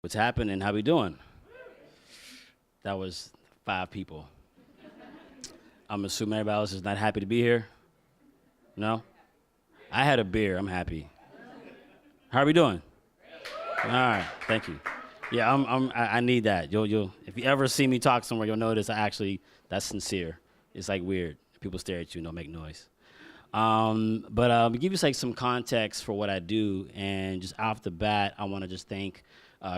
What's happening? How we doing? That was 5 people. I'm assuming everybody else is not happy to be here. No? I had a beer. I'm happy. How are we doing? All right. Thank you. Yeah, I need that. You'll. If you ever see me talk somewhere, you'll notice that's sincere. It's like weird. People stare at you and don't make noise. But to give you like some context for what I do, and just off the bat, I want to just thank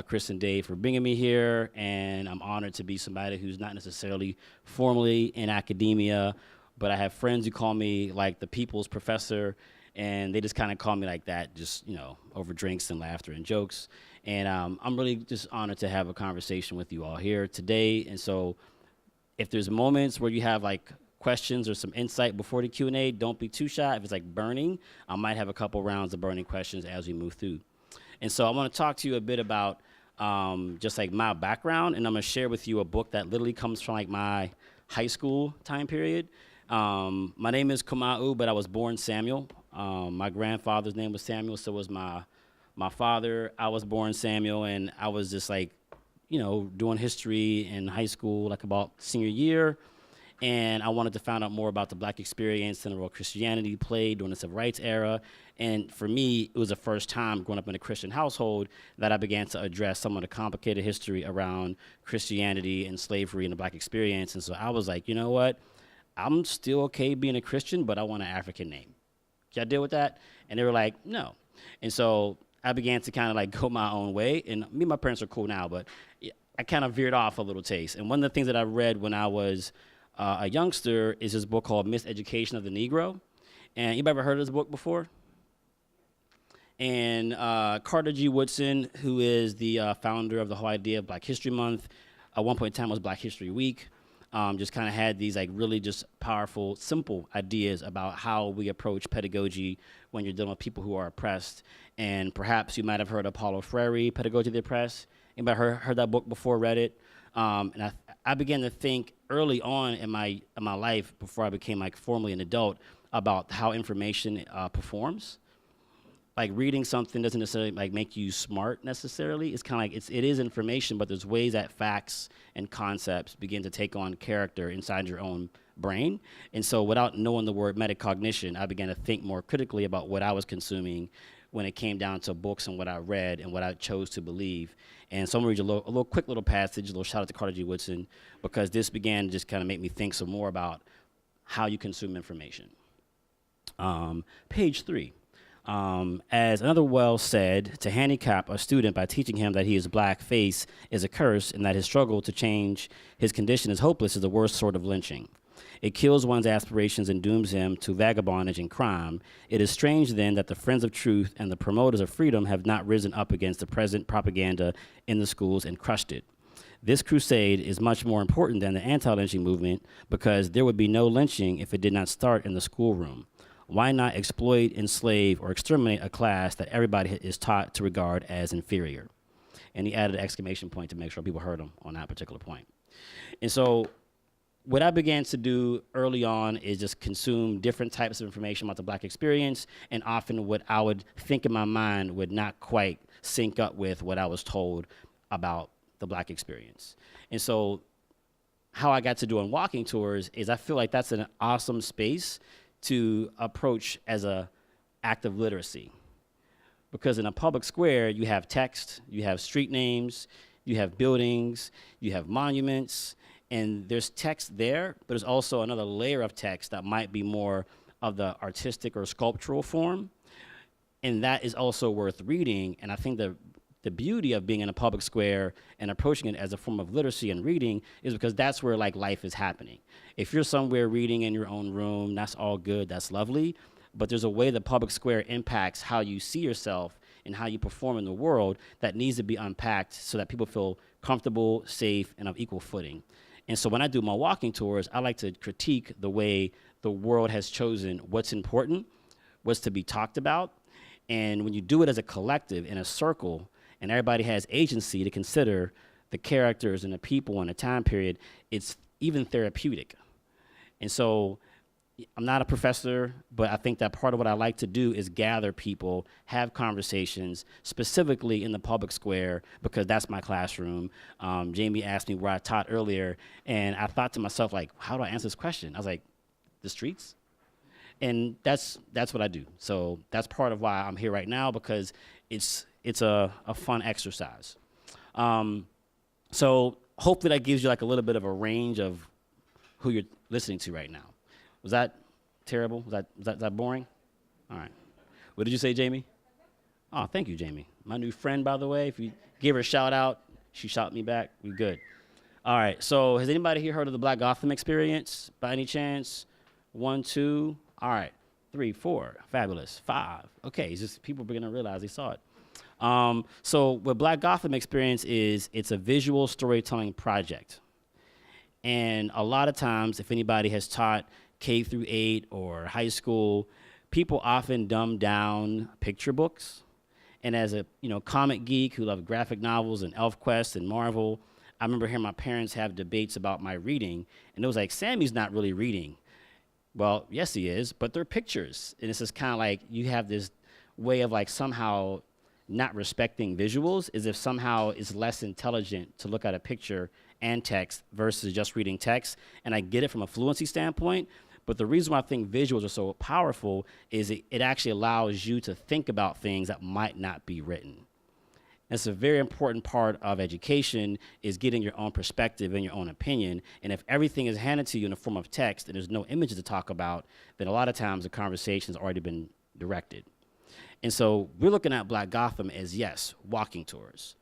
Chris and Dave for bringing me here, and I'm honored to be somebody who's not necessarily formally in academia, but I have friends who call me like the people's professor, and they just kind of call me like that, just over drinks and laughter and jokes. And I'm really just honored to have a conversation with you all here today. And so, if there's moments where you have like questions or some insight before the Q&A, don't be too shy. If it's like burning, I might have a couple rounds of burning questions as we move through. And so I want to talk to you a bit about just like my background, and I'm going to share with you a book that literally comes from like my high school time period. My name is Kamau, but I was born Samuel. My grandfather's name was Samuel, so was my father. I was born Samuel, and I was just like, doing history in high school, like about senior year. And I wanted to find out more about the Black experience and the role Christianity played during the Civil Rights era. And for me, it was the first time growing up in a Christian household that I began to address some of the complicated history around Christianity and slavery and the Black experience. And so I was like, you know what? I'm still okay being a Christian, but I want an African name. Y'all deal with that? And they were like, no. And so I began to kind of like go my own way. And me and my parents are cool now, but I kind of veered off a little taste. And one of the things that I read when I was a youngster is this book called Miseducation of the Negro. And you ever heard of this book before? And Carter G. Woodson, who is the founder of the whole idea of Black History Month, at one point in time was Black History Week, just kind of had these like really just powerful, simple ideas about how we approach pedagogy when you're dealing with people who are oppressed. And perhaps you might have heard of Paulo Freire, Pedagogy of the Oppressed. Anybody heard that book before, read it? And I began to think early on in my life, before I became like formally an adult, about how information performs. Like reading something doesn't necessarily like make you smart necessarily. It's kind of like it is information, but there's ways that facts and concepts begin to take on character inside your own brain. And so without knowing the word metacognition, I began to think more critically about what I was consuming when it came down to books and what I read and what I chose to believe. And so I'm gonna read you a little quick little passage, a little shout out to Carter G. Woodson, because this began to just kind of make me think some more about how you consume information. Page 3. As another well said, to handicap a student by teaching him that he is black face is a curse and that his struggle to change his condition is hopeless is the worst sort of lynching. It kills one's aspirations and dooms him to vagabondage and crime. It is strange, then, that the friends of truth and the promoters of freedom have not risen up against the present propaganda in the schools and crushed it. This crusade is much more important than the anti-lynching movement because there would be no lynching if it did not start in the schoolroom. Why not exploit, enslave, or exterminate a class that everybody is taught to regard as inferior? And he added an exclamation point to make sure people heard him on that particular point. And so what I began to do early on is just consume different types of information about the Black experience, and often what I would think in my mind would not quite sync up with what I was told about the Black experience. And so how I got to doing walking tours is I feel like that's an awesome space to approach as a act of literacy. Because in a public square, you have text, you have street names, you have buildings, you have monuments, and there's text there, but there's also another layer of text that might be more of the artistic or sculptural form. And that is also worth reading. And I think the beauty of being in a public square and approaching it as a form of literacy and reading is because that's where like life is happening. If you're somewhere reading in your own room, that's all good, that's lovely. But there's a way the public square impacts how you see yourself and how you perform in the world that needs to be unpacked so that people feel comfortable, safe, and of equal footing. And so when I do my walking tours, I like to critique the way the world has chosen what's important, what's to be talked about. And when you do it as a collective, in a circle, and everybody has agency to consider the characters and the people and the time period, it's even therapeutic. And so, I'm not a professor, but I think that part of what I like to do is gather people, have conversations, specifically in the public square, because that's my classroom. Jamie asked me where I taught earlier, and I thought to myself, like, how do I answer this question? I was like, the streets? And that's what I do. So that's part of why I'm here right now, because it's a fun exercise. So hopefully that gives you like a little bit of a range of who you're listening to right now. Was that terrible? Was that boring? All right. What did you say, Jamie? Oh, thank you, Jamie. My new friend, by the way. If you give her a shout out, she shot me back. We good. All right. So has anybody here heard of the Black Gotham experience by any chance? 1, 2. All right. 3, 4. Fabulous. 5. Okay. It's just people are going to realize they saw it. So what Black Gotham experience is, it's a visual storytelling project. And a lot of times, if anybody has taught K through 8 or high school, people often dumb down picture books. And as a comic geek who loved graphic novels and ElfQuest and Marvel, I remember hearing my parents have debates about my reading, and it was like, Sammy's not really reading. Well, yes, he is, but they're pictures. And it's just kind of like you have this way of like somehow not respecting visuals, as if somehow it's less intelligent to look at a picture and text versus just reading text. And I get it from a fluency standpoint, but the reason why I think visuals are so powerful is it actually allows you to think about things that might not be written. It's a very important part of education, is getting your own perspective and your own opinion. And if everything is handed to you in the form of text and there's no images to talk about, then a lot of times the conversation's already been directed. And so we're looking at Black Gotham as, yes, walking tours.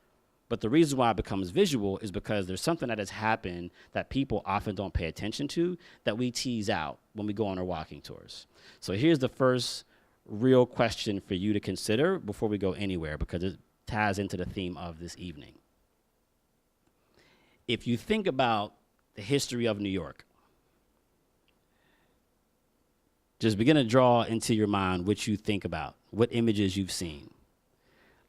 But the reason why it becomes visual is because there's something that has happened that people often don't pay attention to, that we tease out when we go on our walking tours. So here's the first real question for you to consider before we go anywhere, because it ties into the theme of this evening. If you think about the history of New York, just begin to draw into your mind what you think about, what images you've seen.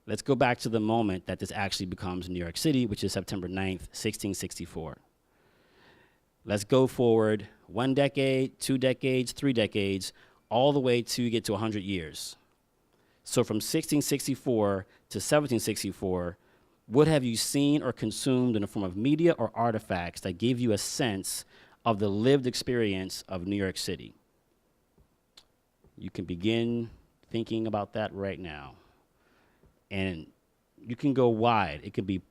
Let's go back to the moment that this actually becomes New York City, which is September 9th, 1664. Let's go forward 1 decade, 2 decades, 3 decades, all the way to get to 100 years. So from 1664 to 1764, what have you seen or consumed in the form of media or artifacts that give you a sense of the lived experience of New York City? You can begin thinking about that right now. And you can go wide. It could be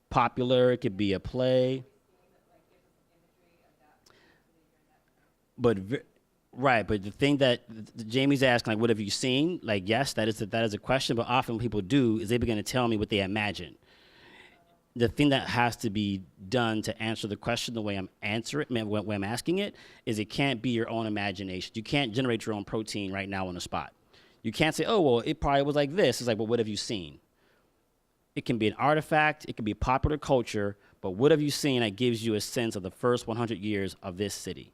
popular, it could be a play. But right, but the thing that Jamie's asking, like, what have you seen? Like, yes, that is a question, but often what people do is they begin to tell me what they imagine. The thing that has to be done to answer the question the way I'm when I'm asking it, is it can't be your own imagination. You can't generate your own protein right now on the spot. You can't say, oh, well, it probably was like this. It's like, well, what have you seen? It can be an artifact, it can be popular culture, but what have you seen that gives you a sense of the first 100 years of this city?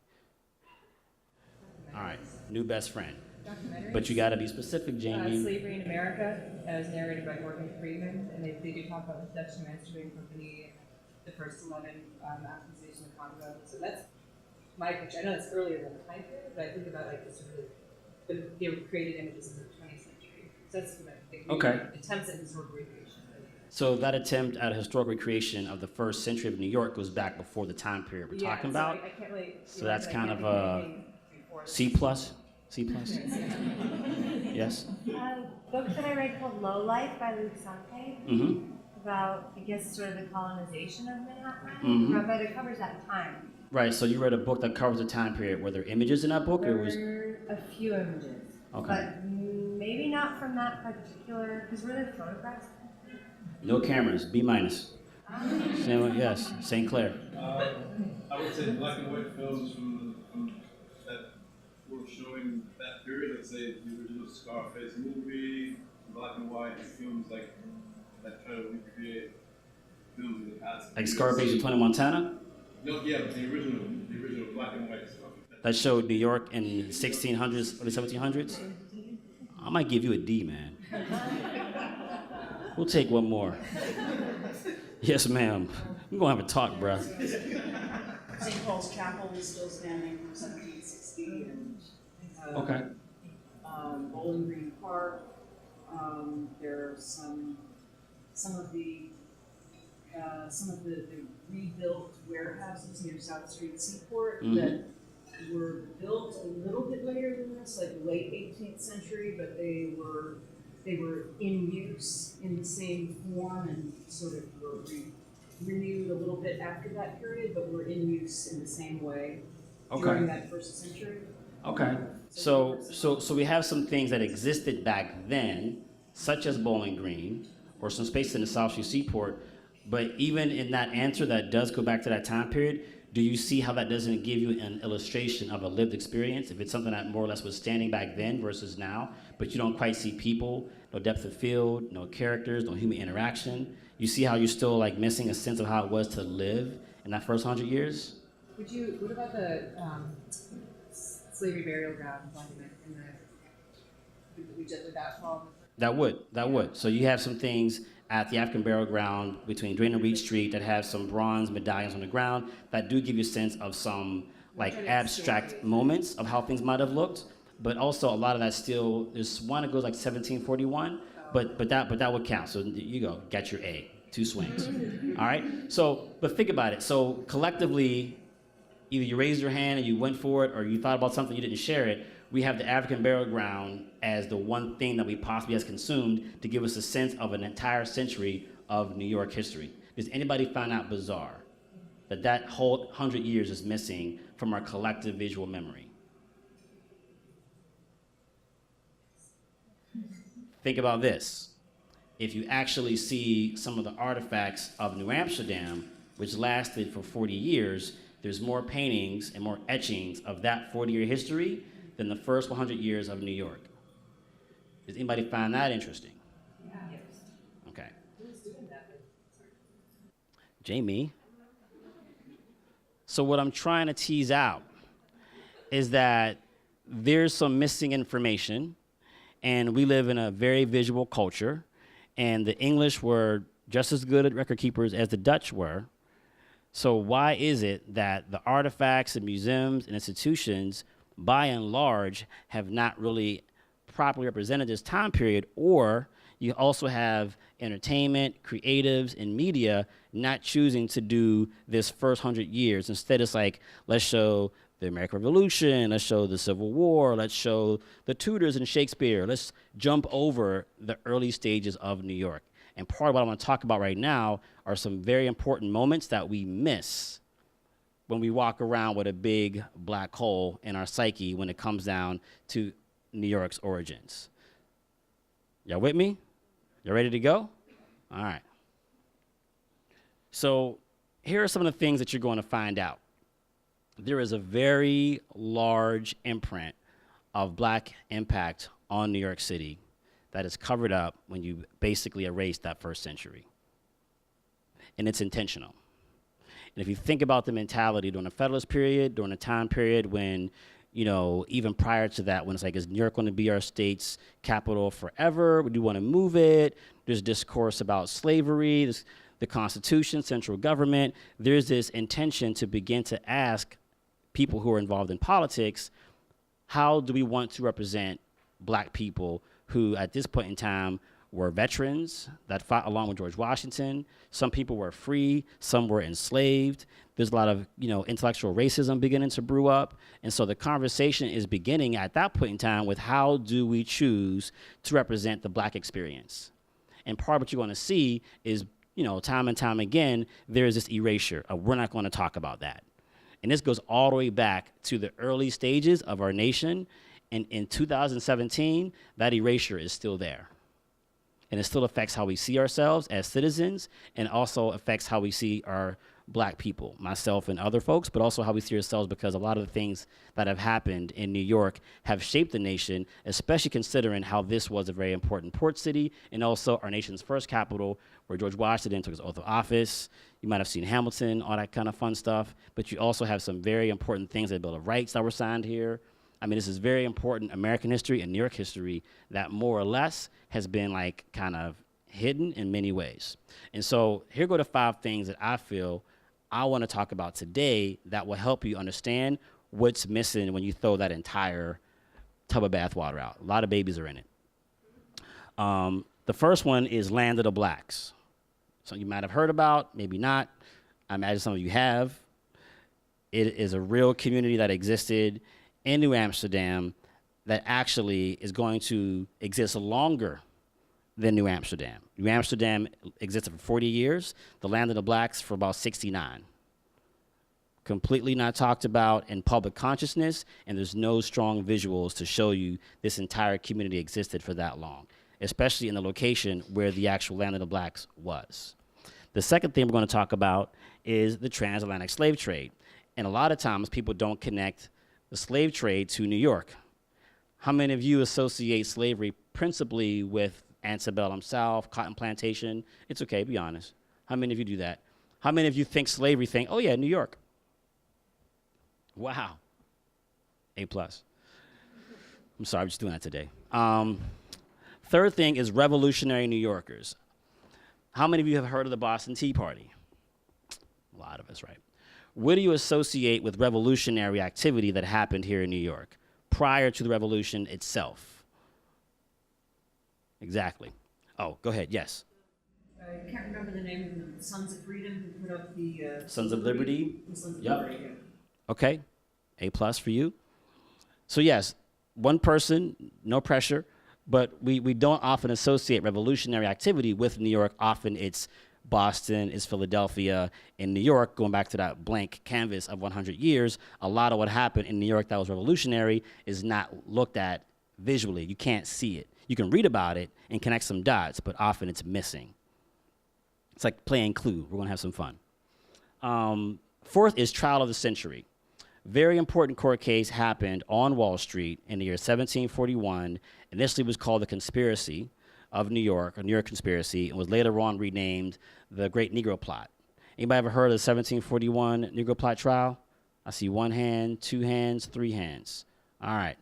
All right, new best friend. But you gotta be specific, Jamie. Slavery in America, that was narrated by Morgan Freeman, and they do talk about the Dutch Emancipation Company, the first 11 accusations of Congo. So that's my picture. I know it's earlier than the time period, but I think about like the sort of they were created images in the 20th century. So that's what I think. Okay. Attempts at historical recreation. So that attempt at a historic recreation of the first century of New York goes back before the time period we're talking about. I can't really. So that's kind of a C plus. C plus. Yes. Book that I read called Low Life by Luke Sante, about, I guess, sort of the colonization of Manhattan, but it covers that time. Right, so you read a book that covers the time period. Were there images in that book? There were a few images, okay, but maybe not from that particular, because were there photographs? No cameras, B minus. Yes, St. Clair. I would say black and white films from that were showing that period. Let's say the original Scarface movie, black and white films like that try to recreate films in the past. Like Scarface and Tony Montana? No, yeah, but the original black and white stuff. That showed New York in the 1600s, early 1700s? I might give you a D, man. We'll take one more. Yes, ma'am. We're gonna have a talk, bruh. St. Paul's Chapel is still standing from 1760, and Okay. Bowling Green Park. There are some of the rebuilt warehouses near South Street Seaport that were built a little bit later than this, like late 18th century, but they were in use in the same form and sort of were renewed a little bit after that period, but were in use in the same way during that first century. Okay. So we have some things that existed back then, such as Bowling Green, or some space in the South Street Seaport. But even in that answer that does go back to that time period, do you see how that doesn't give you an illustration of a lived experience? If it's something that more or less was standing back then versus now, but you don't quite see people, no depth of field, no characters, no human interaction, you see how you're still like missing a sense of how it was to live in that first 100 years? What about the slavery burial ground monument would that fall? That would. So you have some things at the African Burial Ground between Drain and Reed Street that have some bronze medallions on the ground that do give you a sense of some like abstract moments of how things might have looked. But also a lot of that still, there's one that goes like 1741, but that would count. So you go, got your A, 2 swings. All right? So, but think about it. So collectively, either you raised your hand and you went for it, or you thought about something, you didn't share it. We have the African Burial Ground as the one thing that we possibly has consumed to give us a sense of an entire century of New York history. Does anybody find that bizarre? That whole 100 years is missing from our collective visual memory? Think about this. If you actually see some of the artifacts of New Amsterdam, which lasted for 40 years, there's more paintings and more etchings of that 40-year history than the first 100 years of New York. Does anybody find that interesting? Yeah. Okay. Who's doing that? Jamie. So what I'm trying to tease out is that there's some missing information, and we live in a very visual culture, and the English were just as good at record keepers as the Dutch were. So why is it that the artifacts and museums and institutions, by and large, have not really properly represented this time period? Or you also have entertainment, creatives, and media not choosing to do this first 100 years. Instead, it's like, let's show the American Revolution, let's show the Civil War, let's show the Tudors and Shakespeare. Let's jump over the early stages of New York. And part of what I want to talk about right now are some very important moments that we miss when we walk around with a big black hole in our psyche when it comes down to New York's origins. Y'all with me? Y'all ready to go? All right. So here are some of the things that you're going to find out. There is a very large imprint of black impact on New York City that is covered up when you basically erase that first century. And it's intentional. And if you think about the mentality during the Federalist period, during the time period when, you know, even prior to that, when it's like, is New York going to be our state's capital forever? Do you want to move it? There's discourse about slavery, the Constitution, central government. There's this intention to begin to ask people who are involved in politics, how do we want to represent black people who at this point in time were veterans that fought along with George Washington. Some people were free, some were enslaved. There's a lot of, you know, intellectual racism beginning to brew up. And so the conversation is beginning at that point in time with how do we choose to represent the black experience? And part of what you're going to see is, you know, time and time again, there is this erasure of we're not going to talk about that. And this goes all the way back to the early stages of our nation. And in 2017, that erasure is still there. And it still affects how we see ourselves as citizens, and also affects how we see our black people, myself and other folks, but also how we see ourselves, because a lot of the things that have happened in New York have shaped the nation, especially considering how this was a very important port city and also our nation's first capital, where George Washington took his oath of office. You might have seen Hamilton, all that kind of fun stuff, but you also have some very important things, the Bill of Rights that were signed here. I mean, this is very important American history and New York history that more or less has been like kind of hidden in many ways. And so here go the 5 things that I feel I want to talk about today that will help you understand what's missing when you throw that entire tub of bath water out. A lot of babies are in it. The first one is Land of the Blacks. So you might have heard about, maybe not. I imagine some of you have. It is a real community that existed in New Amsterdam that actually is going to exist longer than New Amsterdam. New Amsterdam existed for 40 years. The Land of the Blacks for about 69. Completely not talked about in public consciousness, and there's no strong visuals to show you this entire community existed for that long, especially in the location where the actual Land of the Blacks was. The second thing we're going to talk about is the transatlantic slave trade. And a lot of times people don't connect the slave trade to New York. How many of you associate slavery principally with antebellum South, cotton plantation? It's okay, be honest. How many of you do that? How many of you think slavery think, oh yeah, New York? Wow. A+. I'm sorry, I'm just doing that today. Third thing is revolutionary New Yorkers. How many of you have heard of the Boston Tea Party? A lot of us, right? What do you associate with revolutionary activity that happened here in New York prior to the revolution itself? Exactly. Oh, go ahead, yes. I can't remember the name of them, Sons of Freedom, who put up the Sons of Liberty? The Sons of Yep. Liberty, yeah. Okay, A+ for you. So yes, one person, no pressure, but we don't often associate revolutionary activity with New York. Often it's Boston, it's Philadelphia. In New York, going back to that blank canvas of 100 years, a lot of what happened in New York that was revolutionary is not looked at visually. You can't see it. You can read about it and connect some dots, but often it's missing. It's like playing Clue. We're gonna have some fun. Fourth is trial of the century. Very important court case happened on Wall Street in the year 1741. Initially was called the Conspiracy of New York, or New York Conspiracy, and was later on renamed the Great Negro Plot. Anybody ever heard of the 1741 Negro Plot trial? I see one hand, two hands, three hands. All right.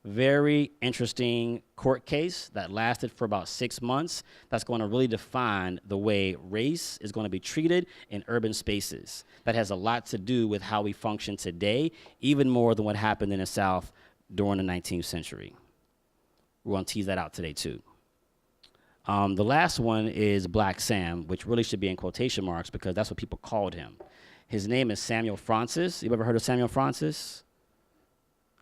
Very interesting court case that lasted for about 6 months. That's going to really define the way race is going to be treated in urban spaces. That has a lot to do with how we function today, even more than what happened in the South during the 19th century. We're going to tease that out today, too. The last one is Black Sam, which really should be in quotation marks because that's what people called him. His name is Samuel Francis. You ever heard of Samuel Francis?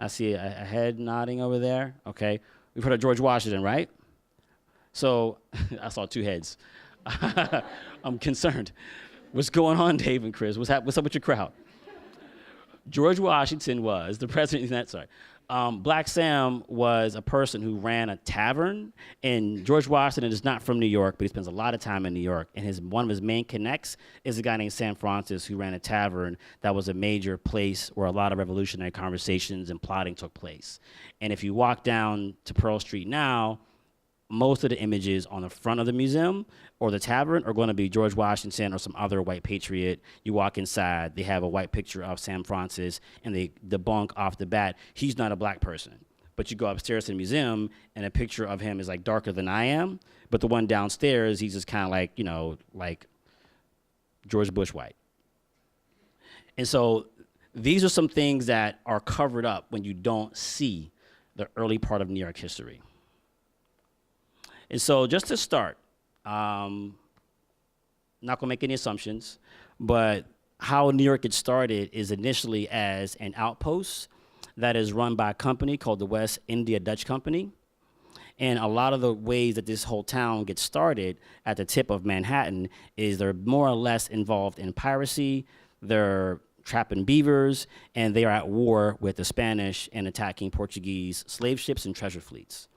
I see a head nodding over there. Okay. We've heard of George Washington, right? So I saw two heads. I'm concerned. What's going on, Dave and Chris? What's up with your crowd? George Washington was the president. Sorry. Black Sam was a person who ran a tavern, and George Washington is not from New York, but he spends a lot of time in New York, and one of his main connects is a guy named Sam Francis who ran a tavern that was a major place where a lot of revolutionary conversations and plotting took place. And if you walk down to Pearl Street now, most of the images on the front of the museum or the tavern are going to be George Washington or some other white patriot. You walk inside, they have a white picture of Sam Francis, and they debunk off the bat, he's not a black person. But you go upstairs to the museum, and a picture of him is like darker than I am, but the one downstairs, he's just kind of like, you know, like George Bush white. And so these are some things that are covered up when you don't see the early part of New York history. And so just to start, not gonna make any assumptions, but how New York gets started is initially as an outpost that is run by a company called the West India Dutch Company. And a lot of the ways that this whole town gets started at the tip of Manhattan is they're more or less involved in piracy, they're trapping beavers, and they are at war with the Spanish and attacking Portuguese slave ships and treasure fleets.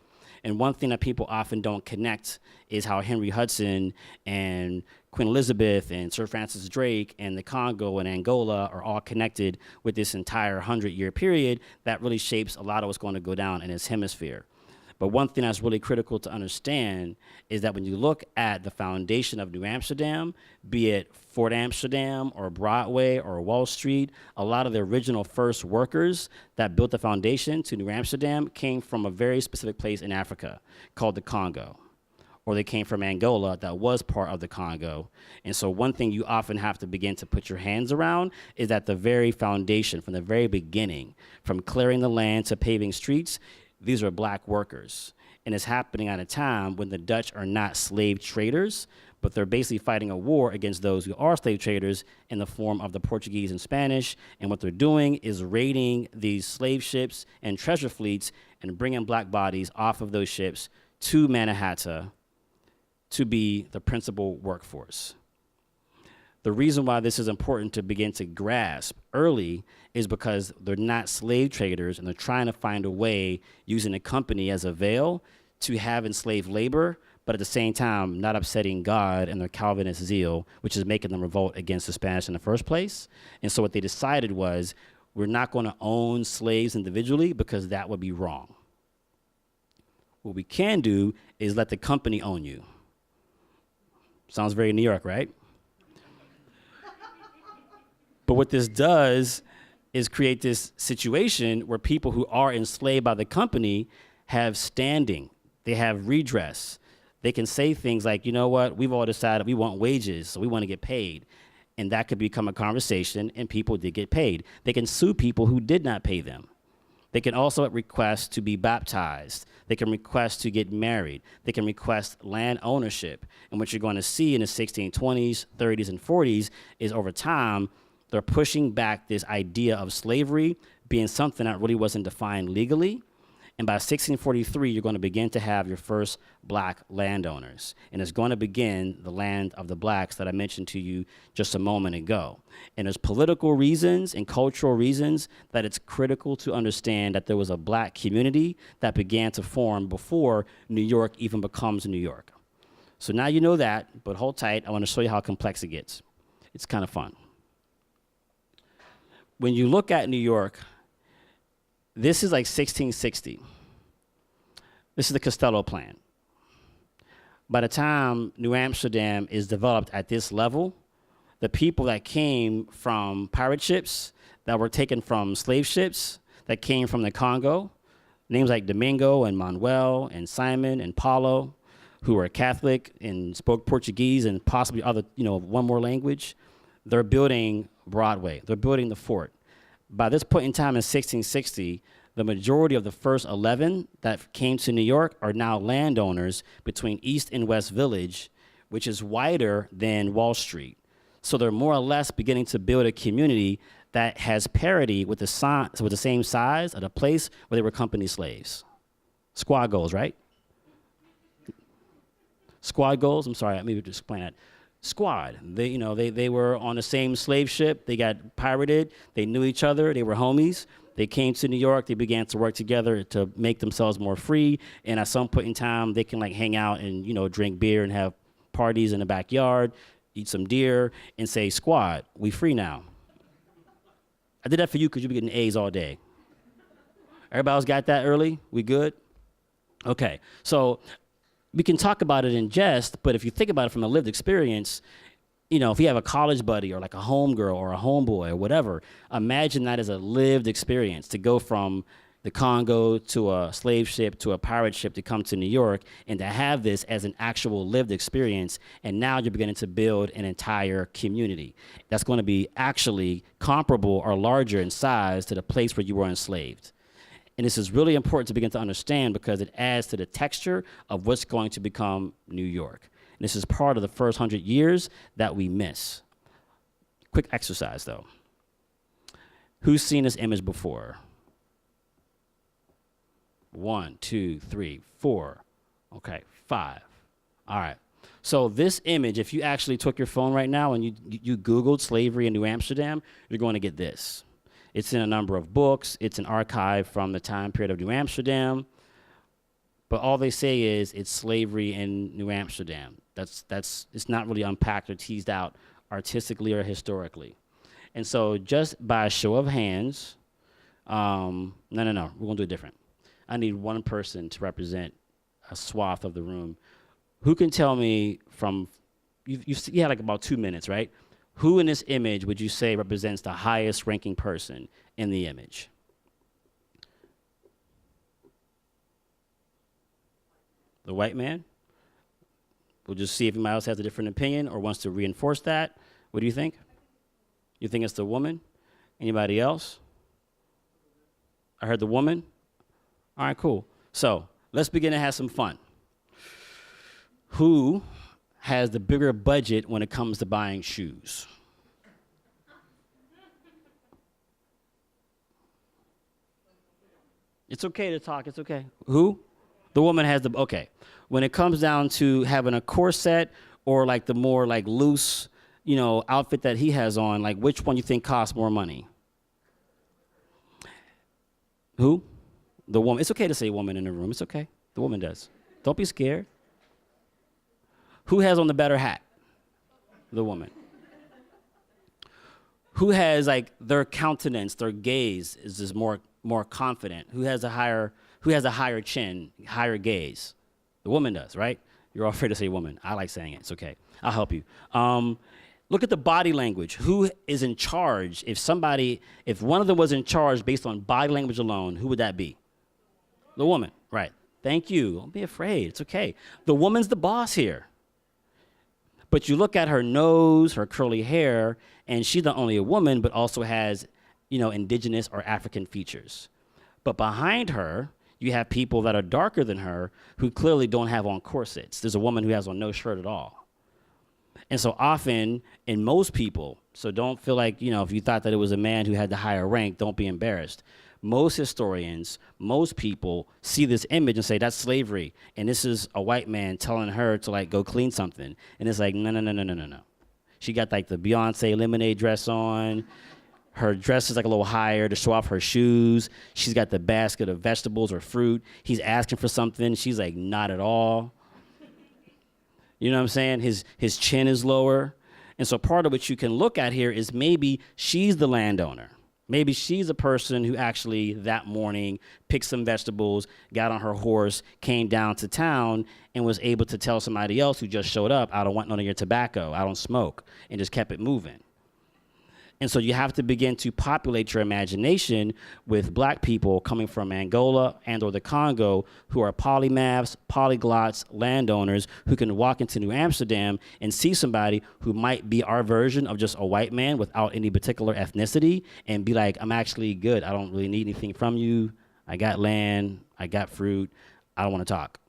And one thing that people often don't connect is how Henry Hudson and Queen Elizabeth and Sir Francis Drake and the Congo and Angola are all connected with this entire 100-year period that really shapes a lot of what's going to go down in this hemisphere. But one thing that's really critical to understand is that when you look at the foundation of New Amsterdam, be it Fort Amsterdam or Broadway or Wall Street, a lot of the original first workers that built the foundation to New Amsterdam came from a very specific place in Africa called the Congo. Or they came from Angola that was part of the Congo. And so one thing you often have to begin to put your hands around is that the very foundation, from the very beginning, from clearing the land to paving streets, these are black workers. And it's happening at a time when the Dutch are not slave traders, but they're basically fighting a war against those who are slave traders in the form of the Portuguese and Spanish. And what they're doing is raiding these slave ships and treasure fleets and bringing black bodies off of those ships to Manhattan to be the principal workforce. The reason why this is important to begin to grasp early is because they're not slave traders and they're trying to find a way using the company as a veil to have enslaved labor, but at the same time not upsetting God and their Calvinist zeal, which is making them revolt against the Spanish in the first place. And so what they decided was, we're not going to own slaves individually because that would be wrong. What we can do is let the company own you. Sounds very New York, right? But what this does is create this situation where people who are enslaved by the company have standing. They have redress. They can say things like, you know what, we've all decided we want wages, so we want to get paid. And that could become a conversation, and people did get paid. They can sue people who did not pay them. They can also request to be baptized. They can request to get married. They can request land ownership. And what you're going to see in the 1620s, 30s, and 40s is over time, they're pushing back this idea of slavery being something that really wasn't defined legally. And by 1643, you're going to begin to have your first black landowners. And it's going to begin the land of the blacks that I mentioned to you just a moment ago. And there's political reasons and cultural reasons that it's critical to understand that there was a black community that began to form before New York even becomes New York. So now you know that, but hold tight. I want to show you how complex it gets. It's kind of fun. When you look at New York, this is like 1660. This is the Costello Plan. By the time New Amsterdam is developed at this level, the people that came from pirate ships, that were taken from slave ships, that came from the Congo, names like Domingo and Manuel and Simon and Paulo, who were Catholic and spoke Portuguese and possibly other, one more language, they're building Broadway. They're building the fort. By this point in time in 1660, the majority of the first 11 that came to New York are now landowners between East and West Village, which is wider than Wall Street. So they're more or less beginning to build a community that has parity with the same size of the place where they were company slaves. Squad goals, right? Squad goals, I'm sorry, maybe just explain that. Squad, they were on the same slave ship, they got pirated, they knew each other, they were homies. They came to New York, they began to work together to make themselves more free, and at some point in time, they can hang out and, drink beer and have parties in the backyard, eat some deer, and say, squad, we free now. I did that for you because you've been getting A's all day. Everybody else got that early? We good? Okay, so we can talk about it in jest, but if you think about it from a lived experience, if you have a college buddy or like a homegirl or a homeboy or whatever, imagine that as a lived experience to go from the Congo to a slave ship to a pirate ship to come to New York and to have this as an actual lived experience. And now you're beginning to build an entire community that's going to be actually comparable or larger in size to the place where you were enslaved. And this is really important to begin to understand because it adds to the texture of what's going to become New York. And this is part of the first 100 years that we miss. Quick exercise, though. Who's seen this image before? 1, 2, 3, 4. Okay, 5. All right. So this image, if you actually took your phone right now and you Googled slavery in New Amsterdam, you're going to get this. It's in a number of books. It's an archive from the time period of New Amsterdam. But all they say is it's slavery in New Amsterdam. It's not really unpacked or teased out artistically or historically. And so just by a show of hands, no, we're going to do it different. I need one person to represent a swath of the room. Who can tell me you had like about 2 minutes, right? Who in this image would you say represents the highest ranking person in the image? The white man? We'll just see if anybody else has a different opinion or wants to reinforce that. What do you think? You think it's the woman? Anybody else? I heard the woman. All right, cool. So let's begin to have some fun. Who has the bigger budget when it comes to buying shoes? It's okay to talk, it's okay. Who? The woman has the, okay. When it comes down to having a corset or like the more like loose, you know, outfit that he has on, like which one you think costs more money? Who? The woman. It's okay to say woman in the room. It's okay. The woman does. Don't be scared. Who has on the better hat? The woman. Who has like their countenance, their gaze is just more confident? Who has a higher chin, higher gaze? The woman does, right? You're all afraid to say woman. I like saying it. It's okay. I'll help you. Look at the body language. Who is in charge? If one of them was in charge based on body language alone, who would that be? The woman, right. Thank you. Don't be afraid. It's okay. The woman's the boss here. But you look at her nose, her curly hair, and she's not only a woman, but also has, you know, indigenous or African features. But behind her, you have people that are darker than her who clearly don't have on corsets. There's a woman who has on no shirt at all. And so often, in most people, so don't feel like, you know, if you thought that it was a man who had the higher rank, don't be embarrassed. Most historians, most people see this image and say, that's slavery. And this is a white man telling her to like go clean something. And it's like, no. She got like the Beyonce lemonade dress on. Her dress is like a little higher to show off her shoes. She's got the basket of vegetables or fruit. He's asking for something. She's like, not at all. You know what I'm saying? His chin is lower. And so part of what you can look at here is maybe she's the landowner. Maybe she's a person who actually that morning picked some vegetables, got on her horse, came down to town, and was able to tell somebody else who just showed up, I don't want none of your tobacco, I don't smoke, and just kept it moving. And so you have to begin to populate your imagination with black people coming from Angola and or the Congo who are polymaths, polyglots, landowners who can walk into New Amsterdam and see somebody who might be our version of just a white man without any particular ethnicity and be like, I'm actually good. I don't really need anything from you. I got land. I got fruit. I don't want to talk.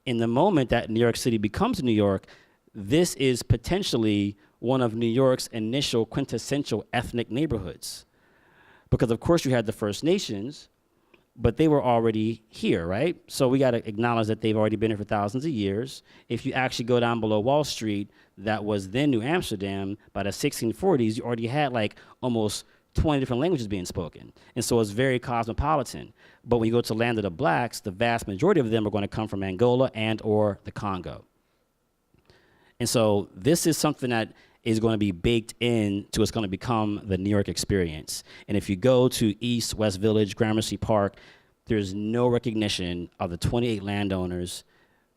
In the moment that New York City becomes New York, this is potentially one of New York's initial quintessential ethnic neighborhoods. Because of course you had the First Nations, but they were already here, right? So we gotta acknowledge that they've already been here for thousands of years. If you actually go down below Wall Street, that was then New Amsterdam, by the 1640s, you already had like almost 20 different languages being spoken. And so it's very cosmopolitan. But when you go to the land of the blacks, the vast majority of them are gonna come from Angola and or the Congo. And so this is something that is going to be baked into what's going to become the New York experience. And if you go to East, West Village, Gramercy Park, there's no recognition of the 28 landowners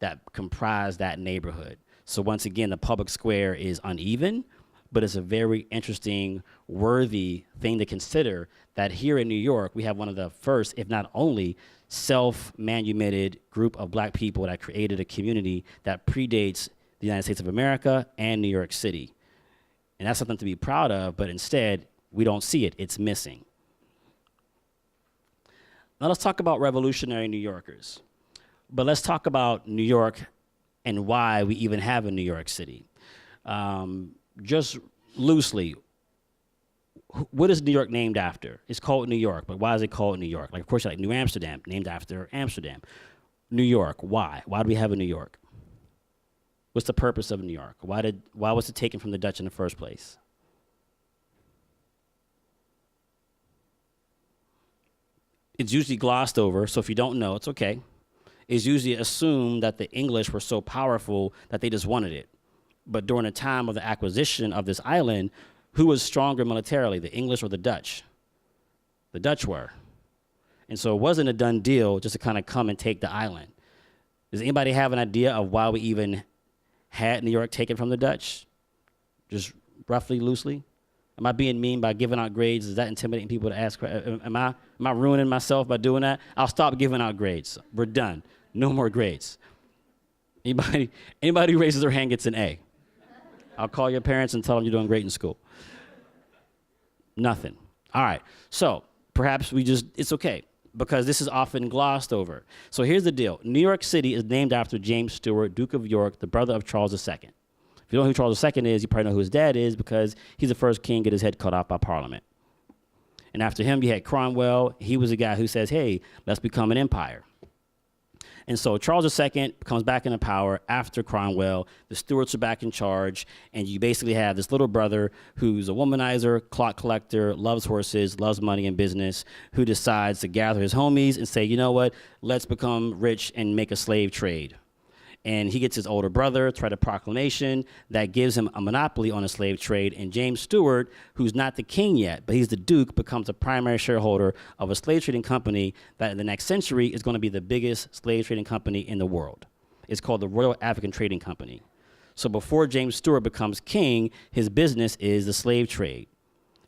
that comprise that neighborhood. So once again, the public square is uneven, but it's a very interesting, worthy thing to consider that here in New York, we have one of the first, if not only, self-manumitted group of black people that created a community that predates the United States of America and New York City. And that's something to be proud of, but instead, we don't see it. It's missing. Now let's talk about revolutionary New Yorkers. But let's talk about New York and why we even have a New York City. Just loosely, what is New York named after? It's called New York, but why is it called New York? Like, of course, like New Amsterdam, named after Amsterdam. New York, why? Why do we have a New York? What's the purpose of New York? Why was it taken from the Dutch in the first place? It's usually glossed over, so if you don't know, it's okay. It's usually assumed that the English were so powerful that they just wanted it. But during the time of the acquisition of this island, who was stronger militarily, the English or the Dutch? The Dutch were. And so it wasn't a done deal just to kind of come and take the island. Does anybody have an idea of why we even had New York taken from the Dutch? Just roughly, loosely? Am I being mean by giving out grades? Is that intimidating people to ask? Am I ruining myself by doing that? I'll stop giving out grades. We're done. No more grades. Anybody who raises their hand gets an A. I'll call your parents and tell them you're doing great in school. Nothing. All right. So perhaps it's okay. because this is often glossed over. So here's the deal. New York City is named after James Stewart, Duke of York, the brother of Charles II. If you don't know who Charles II is, you probably know who his dad is because he's the first king to get his head cut off by Parliament. And after him, you had Cromwell. He was the guy who says, hey, let's become an empire. And so Charles II comes back into power after Cromwell. The Stuarts are back in charge. And you basically have this little brother who's a womanizer, clock collector, loves horses, loves money and business, who decides to gather his homies and say, you know what, let's become rich and make a slave trade. And he gets his older brother to write a proclamation that gives him a monopoly on the slave trade. And James Stewart, who's not the king yet, but he's the duke, becomes a primary shareholder of a slave trading company that in the next century is going to be the biggest slave trading company in the world. It's called the Royal African Trading Company. So before James Stewart becomes king, his business is the slave trade.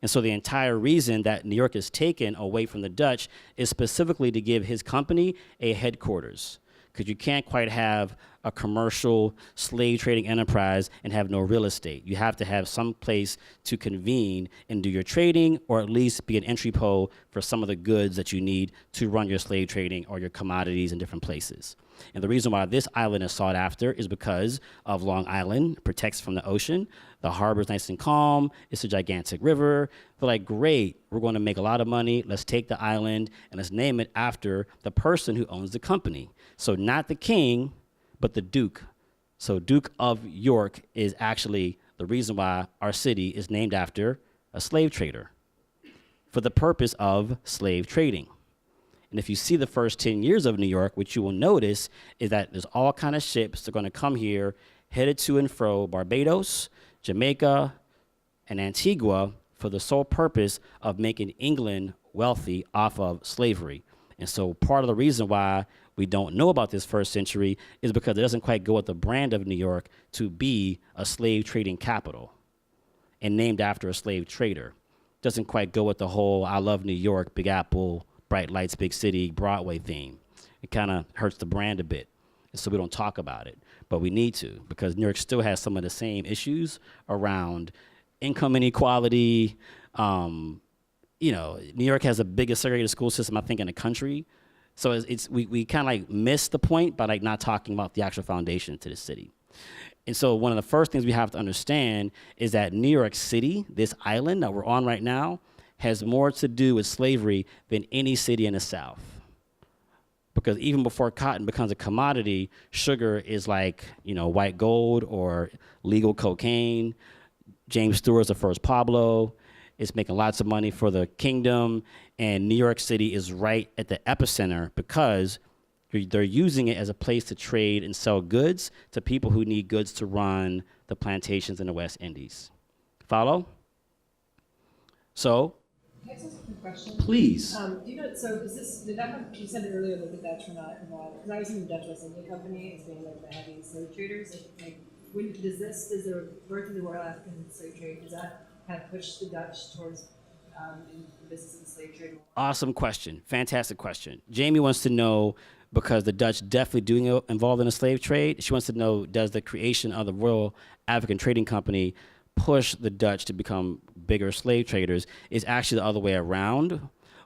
And so the entire reason that New York is taken away from the Dutch is specifically to give his company a headquarters. Because you can't quite have a commercial slave trading enterprise and have no real estate. You have to have some place to convene and do your trading, or at least be an entry pole for some of the goods that you need to run your slave trading or your commodities in different places. And the reason why this island is sought after is because of Long Island, protects from the ocean. The harbor's nice and calm. It's a gigantic river. They're like, great, we're going to make a lot of money. Let's take the island and let's name it after the person who owns the company. So not the king, but the Duke. So Duke of York is actually the reason why our city is named after a slave trader for the purpose of slave trading. And if you see the first 10 years of New York, what you will notice is that there's all kind of ships that are going to come here, headed to and fro Barbados, Jamaica, and Antigua for the sole purpose of making England wealthy off of slavery. And so part of the reason why we don't know about this first century is because it doesn't quite go with the brand of New York to be a slave trading capital and named after a slave trader. Doesn't quite go with the whole I love New York, Big Apple, bright lights, big city, Broadway theme. It kind of hurts the brand a bit. And so we don't talk about it, but we need to, because New York still has some of the same issues around income inequality. You know, New York has the biggest segregated school system, I think, in the country. So we kind of like miss the point by like not talking about the actual foundation to the city. And so one of the first things we have to understand is that New York City, this island that we're on right now, has more to do with slavery than any city in the South. Because even before cotton becomes a commodity, sugar is like, you know, white gold or legal cocaine. James Stewart's the first Pablo. It's making lots of money for the kingdom. And New York City is right at the epicenter because they're using it as a place to trade and sell goods to people who need goods to run the plantations in the West Indies. Follow? So, Can I ask a quick question? please. Do you know, so is this, did that have, you said earlier that the Dutch were not involved, because I was in the Dutch West India Company as being like the heavy slave traders, like when, does the birth of the Royal African slave trade, does that kind of push the Dutch towards in the business of the slave trade? Awesome question. Fantastic question. Jamie wants to know, because the Dutch definitely do involved in the slave trade, she wants to know, does the creation of the Royal African Trading Company push the Dutch to become bigger slave traders? Is actually the other way around.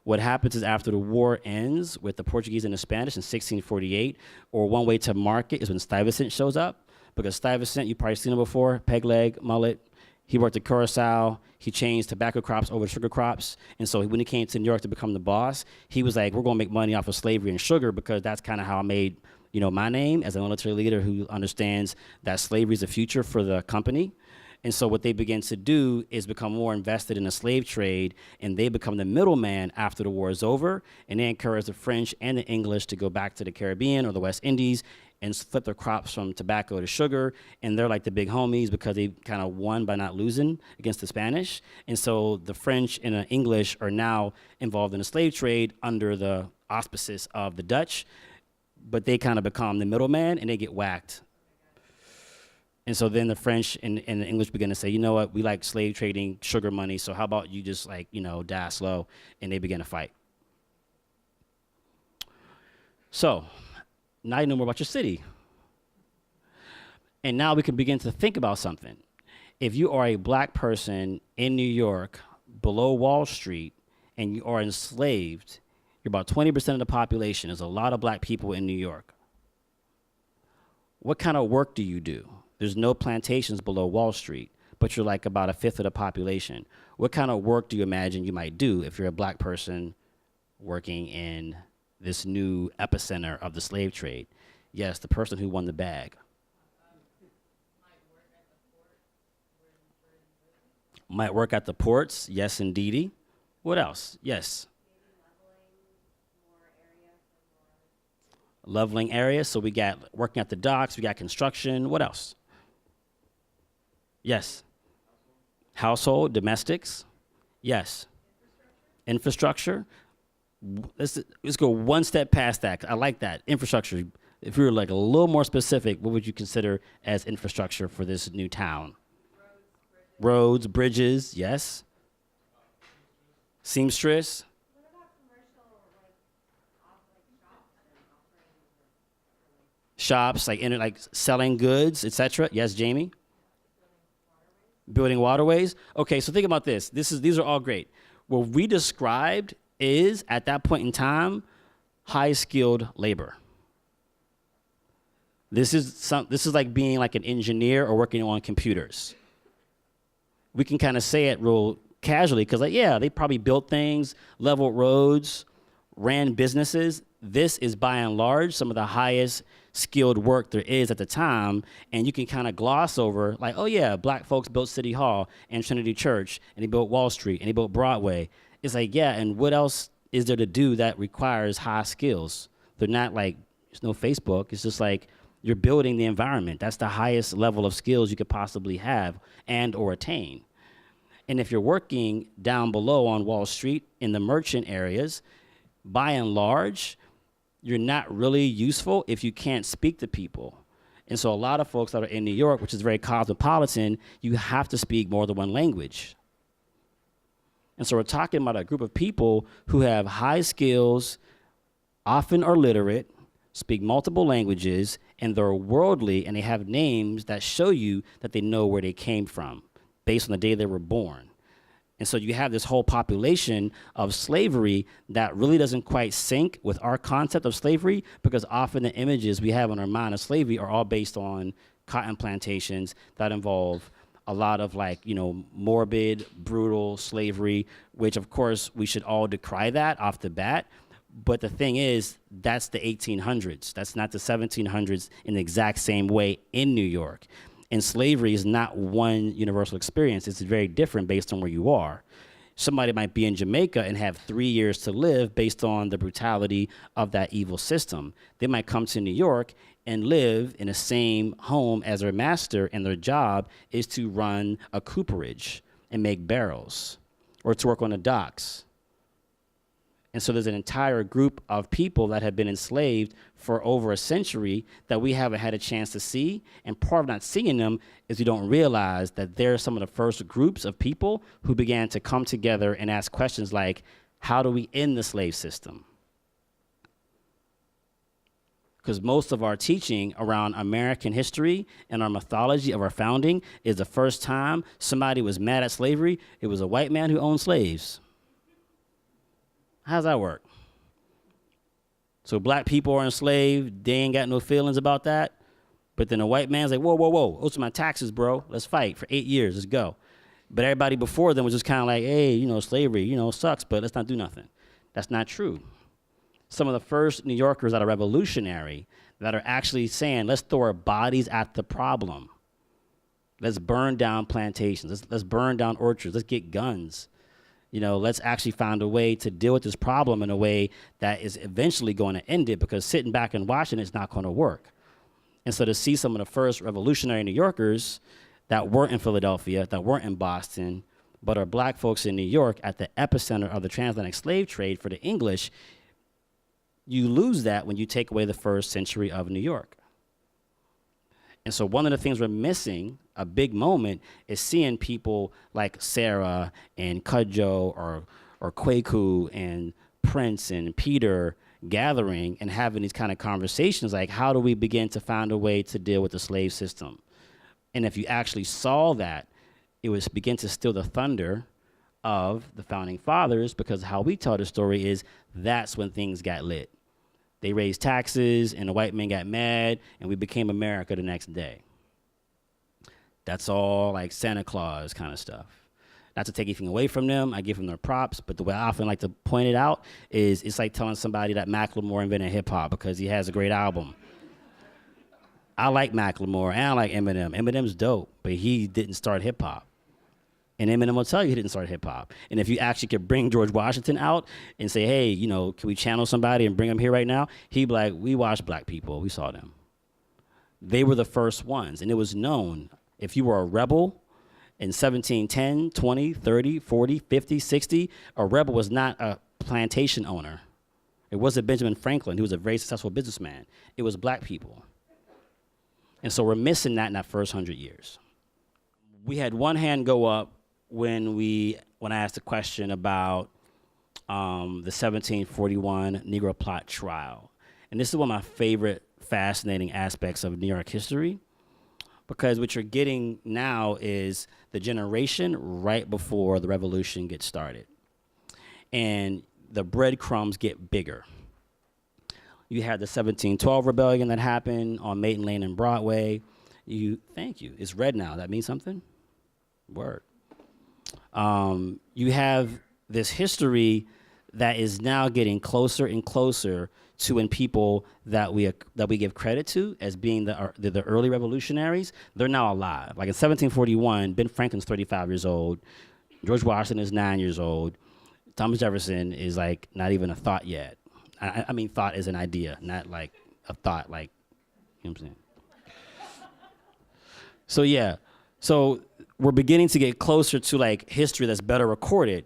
What happens is after the war ends with the Portuguese and the Spanish in 1648, or one way to mark it is when Stuyvesant shows up, because Stuyvesant, you've probably seen him before, peg leg, mullet. He worked at Curacao. He changed tobacco crops over sugar crops. And so when he came to New York to become the boss, he was like, we're going to make money off of slavery and sugar, because that's kind of how I made, you know, my name as a military leader who understands that slavery is the future for the company. And so what they begin to do is become more invested in the slave trade, and they become the middleman after the war is over, and they encourage the French and the English to go back to the Caribbean or the West Indies and flip their crops from tobacco to sugar, and they're like the big homies because they kind of won by not losing against the Spanish. And so the French and the English are now involved in the slave trade under the auspices of the Dutch, but they kind of become the middleman and they get whacked. And so then the French and the English begin to say, you know what, we like slave trading, sugar money, so how about you just like, you know, die slow, and they begin to fight. So now you know more about your city. And now we can begin to think about something. If you are a black person in New York below Wall Street and you are enslaved, You're about 20% of the population. There's a lot of black people in New York. What kind of work do you do? There's no plantations below Wall Street, but you're like about a fifth of the population. What kind of work do you imagine you might do if you're a black person working in this new epicenter of the slave trade? Yes, the person who won the bag. Might work at the ports. Yes, indeedy. What else? Yes. Leveling areas. So we got working at the docks. We got construction. What else? Yes. Household, domestics. Yes. Infrastructure. Let's go one step past that. I like that. Infrastructure. If you were like a little more specific, what would you consider as infrastructure for this new town? Roads, bridges, yes. Seamstress. What about commercial, Shops, like selling goods, etc. Yes, Jamie. Building waterways. Okay, so think about this. These are all great. What we described is at that point in time, high-skilled labor. This is like being like an engineer or working on computers. We can kind of say it real casually because, yeah, they probably built things, leveled roads, ran businesses. This is by and large some of the highest skilled work there is at the time, and you can kind of gloss over like, oh yeah, black folks built City Hall and Trinity Church, and they built Wall Street, and they built Broadway. It's like, yeah, and what else is there to do that requires high skills? They're not like, there's no Facebook. It's just like you're building the environment. That's the highest level of skills you could possibly have and or attain. And if you're working down below on Wall Street in the merchant areas, by and large, you're not really useful if you can't speak to people. And so a lot of folks that are in New York, which is very cosmopolitan, you have to speak more than one language. And so we're talking about a group of people who have high skills, often are literate, speak multiple languages, and they're worldly, and they have names that show you that they know where they came from based on the day they were born. And so you have this whole population of slavery that really doesn't quite sync with our concept of slavery, because often the images we have in our mind of slavery are all based on cotton plantations that involve a lot of morbid, brutal slavery, which of course we should all decry that off the bat. But the thing is, that's the 1800s. That's not the 1700s in the exact same way in New York. And slavery is not one universal experience. It's very different based on where you are. Somebody might be in Jamaica and have 3 years to live based on the brutality of that evil system. They might come to New York and live in the same home as their master, and their job is to run a cooperage and make barrels or to work on the docks. And so there's an entire group of people that have been enslaved for over a century that we haven't had a chance to see. And part of not seeing them is we don't realize that they're some of the first groups of people who began to come together and ask questions like, how do we end the slave system? Because most of our teaching around American history and our mythology of our founding is the first time somebody was mad at slavery, it was a white man who owned slaves. How's that work? So black people are enslaved, they ain't got no feelings about that, but then a white man's like, whoa, whoa, whoa, those are my taxes, bro. Let's fight for 8 years, let's go. But everybody before them was just kind of like, hey, slavery, sucks, but let's not do nothing. That's not true. Some of the first New Yorkers that are revolutionary, that are actually saying, let's throw our bodies at the problem. Let's burn down plantations. Let's burn down orchards. Let's get guns. Let's actually find a way to deal with this problem in a way that is eventually going to end it, because sitting back and watching it's not going to work. And so to see some of the first revolutionary New Yorkers that weren't in Philadelphia, that weren't in Boston, but are black folks in New York at the epicenter of the transatlantic slave trade for the English, you lose that when you take away the first century of New York. And so one of the things we're missing, a big moment, is seeing people like Sarah and Cudjoe or Kwaku and Prince and Peter gathering and having these kind of conversations like, how do we begin to find a way to deal with the slave system? And if you actually saw that, it would begin to still the thunder of the founding fathers, because how we tell the story is that's when things got lit. They raised taxes and the white men got mad and we became America the next day. That's all like Santa Claus kind of stuff. Not to take anything away from them, I give them their props, but the way I often like to point it out is it's like telling somebody that Macklemore invented hip hop because he has a great album. I like Macklemore and I like Eminem. Eminem's dope, but he didn't start hip hop. And Eminem will tell you he didn't start hip hop. And if you actually could bring George Washington out and say, hey, you know, can we channel somebody and bring him here right now? He'd be like, we watched black people, we saw them. They were the first ones, and it was known if you were a rebel in 1710, 20, 30, 40, 50, 60, a rebel was not a plantation owner. It wasn't Benjamin Franklin, who was a very successful businessman. It was black people. And so we're missing that in that first 100 years. We had one hand go up when I asked a question about the 1741 Negro plot trial. And this is one of my favorite fascinating aspects of New York history, because what you're getting now is the generation right before the revolution gets started. And the breadcrumbs get bigger. You had the 1712 rebellion that happened on Maiden Lane and Broadway. Thank you. It's red now. That means something? Word. You have this history that is now getting closer and closer to when people that we give credit to as being the early revolutionaries, they're now alive. Like in 1741, Ben Franklin's 35 years old, George Washington is 9 years old, Thomas Jefferson is like not even a thought yet. I mean thought as an idea, not like a thought, like, you know what I'm saying? So yeah, so we're beginning to get closer to like history that's better recorded.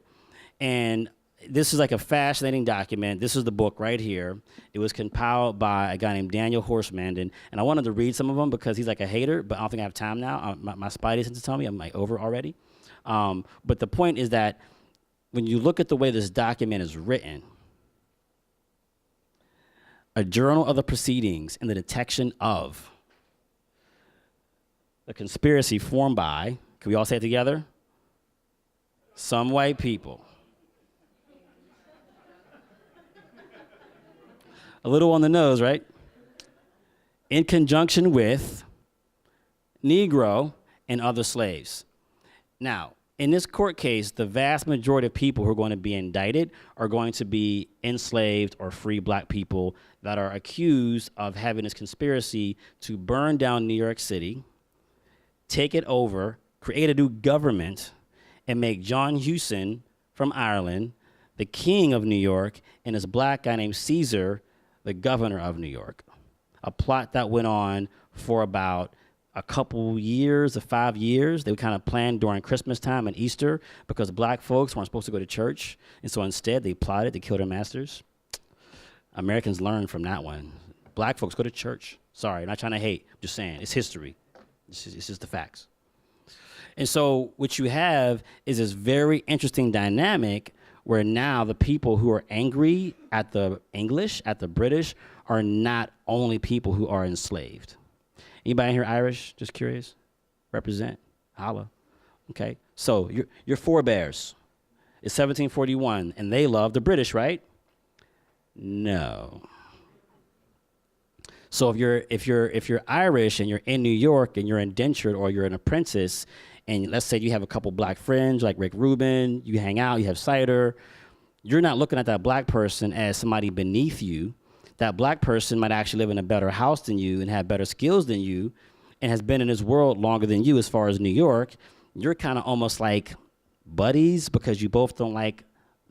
And this is like a fascinating document. This is the book right here. It was compiled by a guy named Daniel Horstman, and I wanted to read some of them because he's like a hater, but I don't think I have time now. My spidey sense tell me I'm like over already. But the point is that when you look at the way this document is written, a journal of the proceedings and the detection of the conspiracy formed by, can we all say it together? Some white people. A little on the nose, right? In conjunction with Negro and other slaves. Now, in this court case, the vast majority of people who are going to be indicted are going to be enslaved or free black people that are accused of having this conspiracy to burn down New York City, take it over, create a new government, and make John Hewson from Ireland the king of New York and this black guy named Caesar the governor of New York. A plot that went on for about a couple years, or 5 years. They would kind of plan during Christmas time and Easter because black folks weren't supposed to go to church. And so instead they plotted to kill their masters. Americans learned from that one. Black folks go to church. Sorry, I'm not trying to hate, I'm just saying, it's history. It's just the facts. And so what you have is this very interesting dynamic where now the people who are angry at the English, at the British, are not only people who are enslaved. Anybody here Irish? Just curious? Represent? Holla. Okay. So your forebears is 1741, and they love the British, right? No. So if you're Irish and you're in New York and you're indentured or you're an apprentice, and let's say you have a couple black friends like Rick Rubin, you hang out, you have cider, you're not looking at that black person as somebody beneath you. That black person might actually live in a better house than you and have better skills than you and has been in this world longer than you as far as New York. You're kind of almost like buddies because you both don't like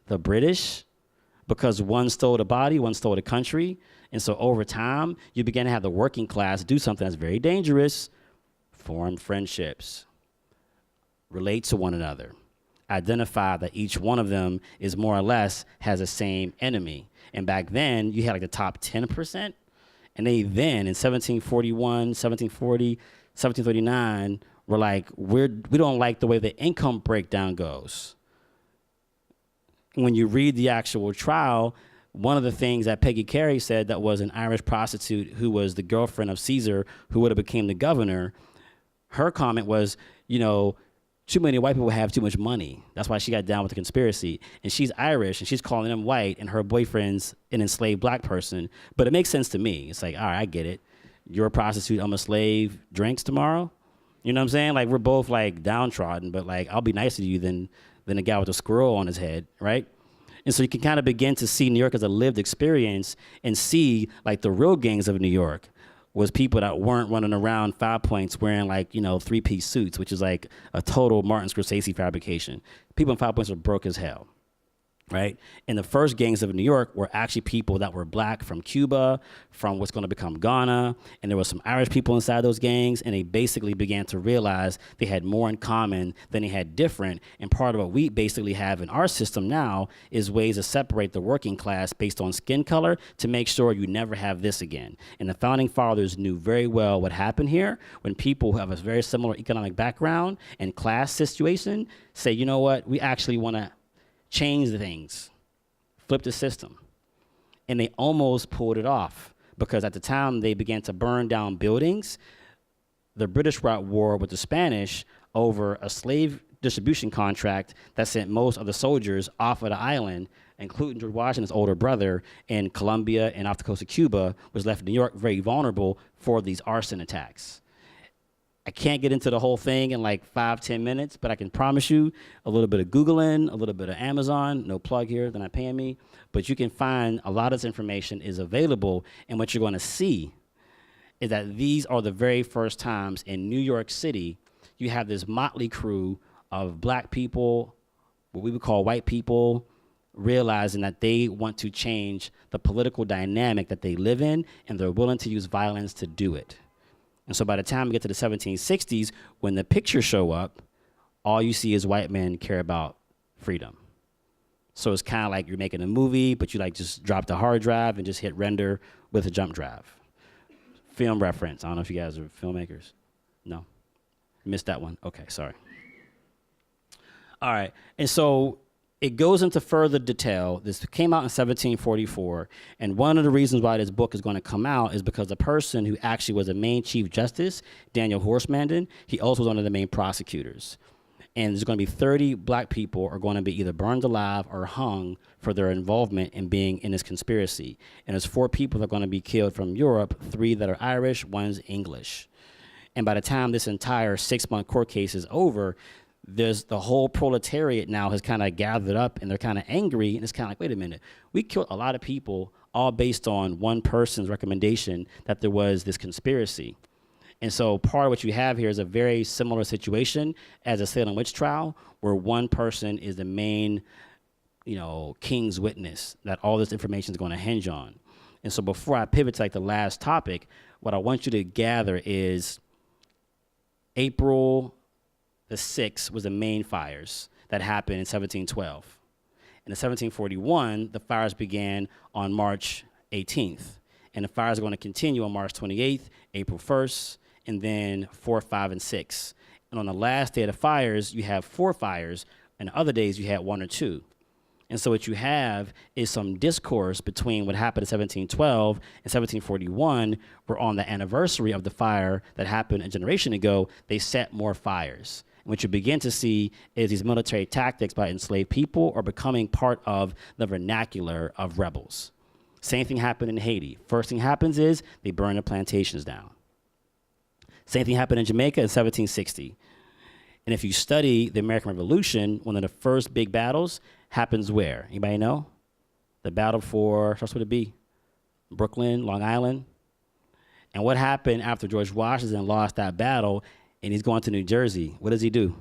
the British because one stole the body, one stole the country. And so over time, you begin to have the working class do something that's very dangerous, form friendships, relate to one another, identify that each one of them is more or less has the same enemy. And back then, you had like the top 10%, and they then, in 1741, 1740, 1739, were like, we don't like the way the income breakdown goes. When you read the actual trial, one of the things that Peggy Carey said that was an Irish prostitute who was the girlfriend of Caesar, who would have became the governor, her comment was, you know, too many white people have too much money. That's why she got down with the conspiracy. And she's Irish, and she's calling them white, and her boyfriend's an enslaved black person. But it makes sense to me. It's like, all right, I get it. You're a prostitute, I'm a slave, drinks tomorrow? You know what I'm saying? Like, we're both, like, downtrodden, but, like, I'll be nicer to you than a guy with a squirrel on his head, right? And so you can kind of begin to see New York as a lived experience and see, like, the real gangs of New York was people that weren't running around 5 Points wearing, like, you know, 3-piece suits, which is like a total Martin Scorsese fabrication. People in 5 Points were broke as hell, right? And the first gangs of New York were actually people that were black from Cuba, from what's going to become Ghana, and there were some Irish people inside those gangs, and they basically began to realize they had more in common than they had different, and part of what we basically have in our system now is ways to separate the working class based on skin color to make sure you never have this again. And the Founding Fathers knew very well what happened here when people who have a very similar economic background and class situation say, you know what, we actually want to change the things, flip the system. And they almost pulled it off because at the time they began to burn down buildings. The British were at war with the Spanish over a slave distribution contract that sent most of the soldiers off of the island, including George Washington's older brother in Colombia and off the coast of Cuba, was left New York very vulnerable for these arson attacks. I can't get into the whole thing in like 5-10 minutes, but I can promise you a little bit of Googling, a little bit of Amazon, no plug here, they're not paying me, but you can find a lot of this information is available, and what you're gonna see is that these are the very first times in New York City you have this motley crew of black people, what we would call white people, realizing that they want to change the political dynamic that they live in, and they're willing to use violence to do it. And so by the time we get to the 1760s, when the pictures show up, all you see is white men care about freedom. So it's kind of like you're making a movie, but you like just drop the hard drive and just hit render with a jump drive. Film reference. I don't know if you guys are filmmakers. No? Missed that one. Okay, sorry. All right, and so it goes into further detail. This came out in 1744, and one of the reasons why this book is going to come out is because the person who actually was the main Chief Justice, Daniel Horsemanden, he also was one of the main prosecutors. And there's going to be 30 black people are going to be either burned alive or hung for their involvement in being in this conspiracy. And there's 4 people that are going to be killed from Europe, 3 that are Irish, 1's English. And by the time this entire 6-month court case is over, there's the whole proletariat now has kind of gathered up, and they're kind of angry, and it's kind of like, wait a minute, we killed a lot of people all based on one person's recommendation that there was this conspiracy. And so part of what you have here is a very similar situation as a Salem witch trial, where one person is the main, you know, king's witness that all this information is going to hinge on. And so before I pivot to like the last topic, what I want you to gather is April the 6th was the main fires that happened in 1712. In 1741, the fires began on March 18th. And the fires are going to continue on March 28th, April 1st, and then 4, 5, and 6. And on the last day of the fires, you have 4 fires, and the other days you had 1 or 2. And so what you have is some discourse between what happened in 1712 and 1741, where on the anniversary of the fire that happened a generation ago, they set more fires. And what you begin to see is these military tactics by enslaved people are becoming part of the vernacular of rebels. Same thing happened in Haiti. First thing happens is they burn the plantations down. Same thing happened in Jamaica in 1760. And if you study the American Revolution, one of the first big battles happens where? Anybody know? The battle for, starts with a B, Brooklyn, Long Island. And what happened after George Washington lost that battle and he's going to New Jersey? What does he do?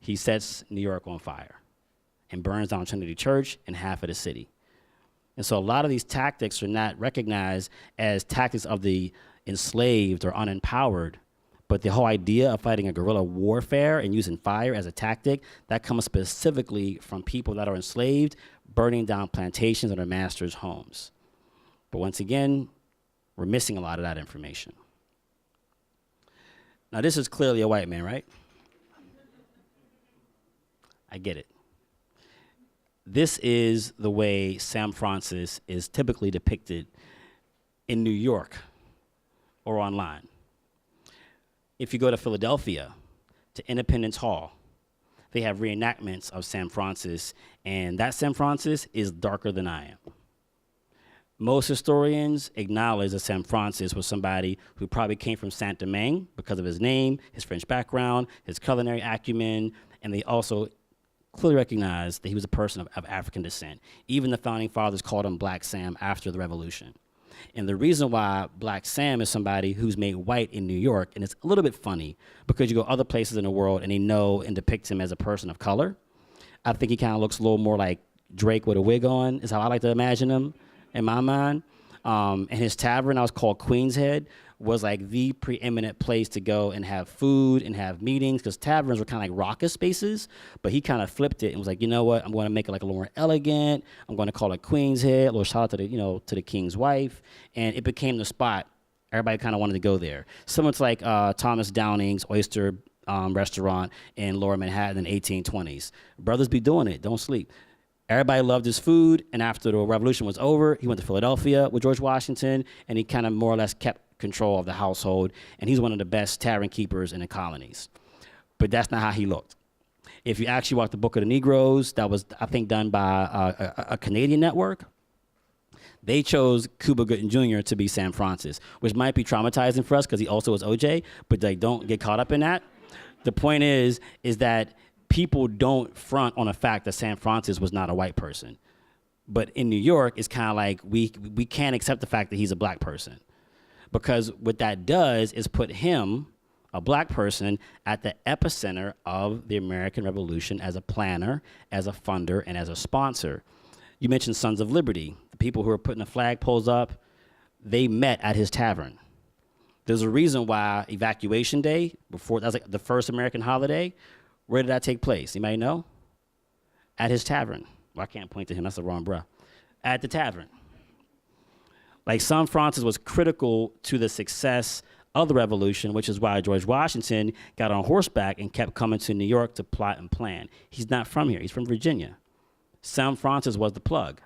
He sets New York on fire and burns down Trinity Church and half of the city. And so a lot of these tactics are not recognized as tactics of the enslaved or unempowered, but the whole idea of fighting a guerrilla warfare and using fire as a tactic, that comes specifically from people that are enslaved, burning down plantations and their masters' homes. But once again, we're missing a lot of that information. Now, this is clearly a white man, right? I get it. This is the way Sam Francis is typically depicted in New York or online. If you go to Philadelphia, to Independence Hall. They have reenactments of San Francis, and that San Francis is darker than I am. Most historians acknowledge that San Francis was somebody who probably came from Saint-Domingue because of his name, his French background, his culinary acumen, and they also clearly recognize that he was a person of African descent. Even the founding fathers called him Black Sam after the revolution. And the reason why Black Sam is somebody who's made white in New York, and it's a little bit funny because you go other places in the world and they know and depict him as a person of color. I think he kind of looks a little more like Drake with a wig on, is how I like to imagine him in my mind. And his tavern, I was called Queen's Head, was like the preeminent place to go and have food and have meetings, because taverns were kind of like raucous spaces, but he kind of flipped it and was like, you know what, I'm going to make it like a little more elegant. I'm going to call it Queen's Head, a little shout out to the, to the king's wife. And it became the spot. Everybody kind of wanted to go there. Similar to like Thomas Downing's oyster restaurant in Lower Manhattan in the 1820s. Brothers be doing it, don't sleep. Everybody loved his food, and after the revolution was over, he went to Philadelphia with George Washington, and he kind of more or less kept control of the household, and he's one of the best tavern keepers in the colonies. But that's not how he looked. If you actually watch the Book of the Negroes, that was, I think, done by a Canadian network, they chose Cuba Gooding Jr. to be San Francis, which might be traumatizing for us because he also was OJ, but like, don't get caught up in that. The point is that people don't front on the fact that San Francis was not a white person. But in New York, it's kind of like we can't accept the fact that he's a black person. Because what that does is put him, a black person, at the epicenter of the American Revolution as a planner, as a funder, and as a sponsor. You mentioned Sons of Liberty. The people who are putting the flagpoles up, they met at his tavern. There's a reason why Evacuation Day, before that was like the first American holiday, where did that take place? Anybody know? At his tavern. Well, I can't point to him, that's the wrong bruh. At the tavern. Like, San Francis was critical to the success of the revolution, which is why George Washington got on horseback and kept coming to New York to plot and plan. He's not from here, he's from Virginia. San Francis was the plug.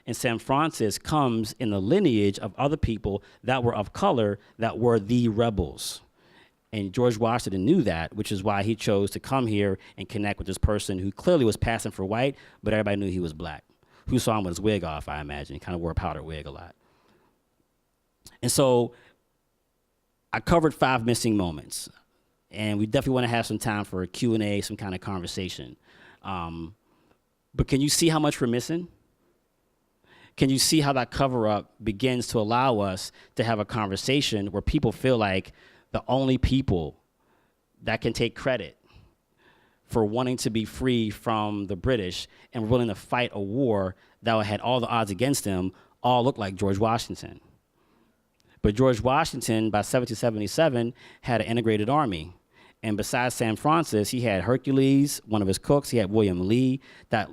And San Francis comes in the lineage of other people that were of color that were the rebels. And George Washington knew that, which is why he chose to come here and connect with this person who clearly was passing for white, but everybody knew he was black. Who saw him with his wig off, I imagine. He kind of wore a powdered wig a lot. And so I covered 5 missing moments. And we definitely want to have some time for a Q&A, some kind of conversation. But can you see how much we're missing? Can you see how that cover-up begins to allow us to have a conversation where people feel like the only people that can take credit for wanting to be free from the British and willing to fight a war that had all the odds against them all look like George Washington? But George Washington, by 1777, had an integrated army. And besides San Francis, he had Hercules, one of his cooks. He had William Lee, that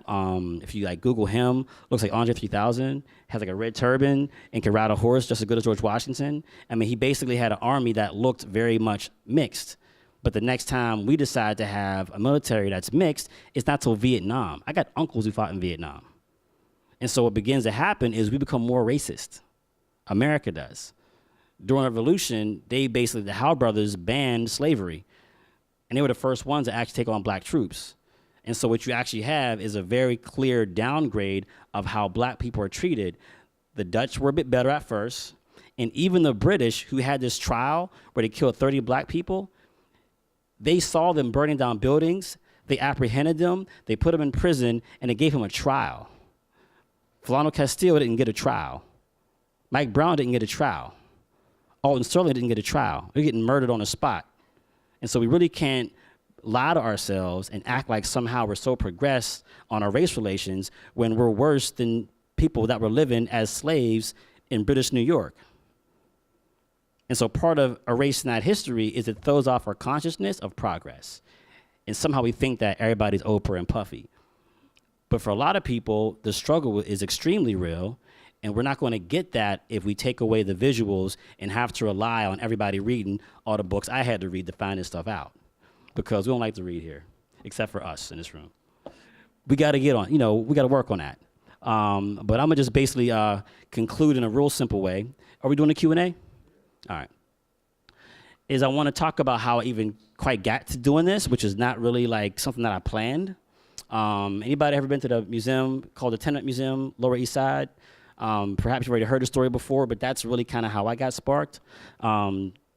if you like Google him, looks like Andre 3000, has like a red turban and can ride a horse just as good as George Washington. I mean, he basically had an army that looked very much mixed. But the next time we decide to have a military that's mixed, it's not till Vietnam. I got uncles who fought in Vietnam. And so what begins to happen is we become more racist. America does. During the Revolution, the Howe brothers banned slavery. And they were the first ones to actually take on black troops. And so what you actually have is a very clear downgrade of how black people are treated. The Dutch were a bit better at first. And even the British, who had this trial where they killed 30 black people, they saw them burning down buildings. They apprehended them. They put them in prison, and they gave him a trial. Philando Castile didn't get a trial. Mike Brown didn't get a trial. Alton Sterling didn't get a trial. They're getting murdered on the spot. And so we really can't lie to ourselves and act like somehow we're so progressed on our race relations when we're worse than people that were living as slaves in British New York. And so part of erasing that history is it throws off our consciousness of progress. And somehow we think that everybody's Oprah and Puffy. But for a lot of people, the struggle is extremely real. And we're not going to get that if we take away the visuals and have to rely on everybody reading all the books I had to read to find this stuff out. Because we don't like to read here, except for us in this room. We got to get on, we got to work on that. But I'm going to just basically conclude in a real simple way. Are we doing a Q&A? All right. is I want to talk about how I even quite got to doing this, which is not really like something that I planned. Anybody ever been to the museum called the Tenant Museum, Lower East Side? Perhaps you've already heard the story before, but that's really kind of how I got sparked.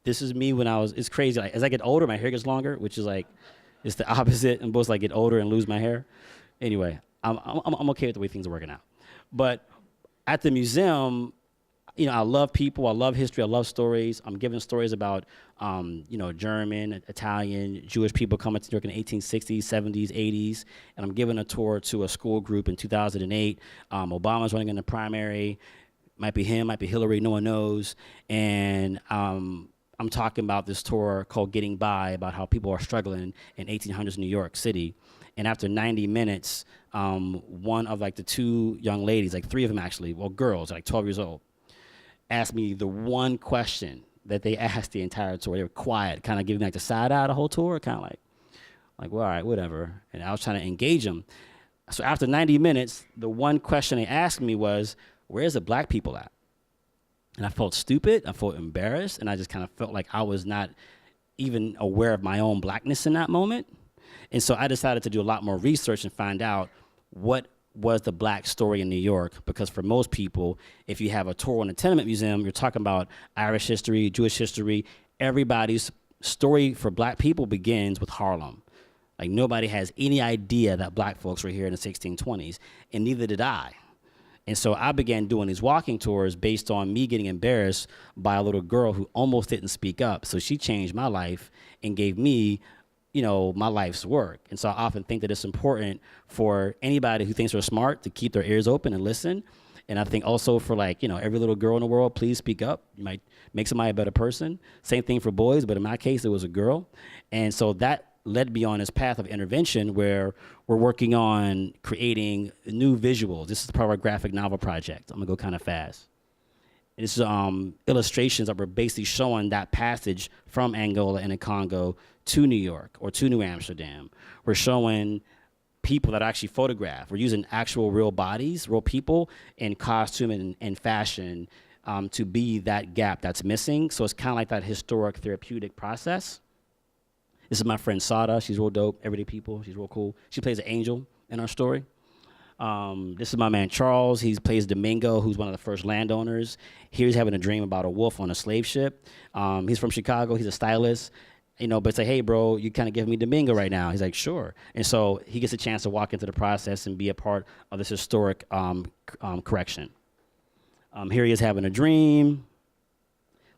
This is me when it's crazy. Like, as I get older, my hair gets longer, which is like, it's the opposite. I'm both like get older and lose my hair. Anyway, I'm okay with the way things are working out. But at the museum, you know, I love people, I love history, I love stories. I'm giving stories about, you know, German, Italian, Jewish people coming to New York in the 1860s, 70s, 80s. And I'm giving a tour to a school group in 2008. Obama's running in the primary. Might be him, might be Hillary, no one knows. And I'm talking about this tour called Getting By, about how people are struggling in 1800s New York City. And after 90 minutes, one of like the two young ladies, like three of them actually, well, girls, like 12 years old, asked me the one question that they asked the entire tour. They were quiet, kind of giving like the side eye the whole tour, kind of like, well, all right, whatever. And I was trying to engage them. So after 90 minutes, the one question they asked me was, where's the black people at? And I felt stupid, I felt embarrassed, and I just kind of felt like I was not even aware of my own blackness in that moment. And so I decided to do a lot more research and find out what was the black story in New York, because for most people, if you have a tour on the Tenant Museum, you're talking about Irish history, Jewish history. Everybody's story for black people begins with Harlem. Like, nobody has any idea that black folks were here in the 1620s, and neither did I. And so I began doing these walking tours based on me getting embarrassed by a little girl who almost didn't speak up. So she changed my life and gave me, you know, my life's work. And so I often think that it's important for anybody who thinks they're smart to keep their ears open and listen. And I think also for, like, you know, every little girl in the world, please speak up. You might make somebody a better person. Same thing for boys, but in my case, it was a girl. And so that led me on this path of intervention where we're working on creating new visuals. This is part of our graphic novel project. I'm gonna go kind of fast. It's illustrations that were basically showing that passage from Angola and the Congo to New York or to New Amsterdam. We're showing people that are actually photographed. We're using actual real bodies, real people in costume and fashion to be that gap that's missing. So it's kind of like that historic therapeutic process. This is my friend Sada. She's real dope, everyday people. She's real cool. She plays an angel in our story. This is my man Charles. He plays Domingo, who's one of the first landowners. Here he's having a dream about a wolf on a slave ship. He's from Chicago. He's a stylist. You know, but say, hey, bro, you kind of give me Domingo right now. He's like, sure. And so he gets a chance to walk into the process and be a part of this historic correction. Here he is having a dream.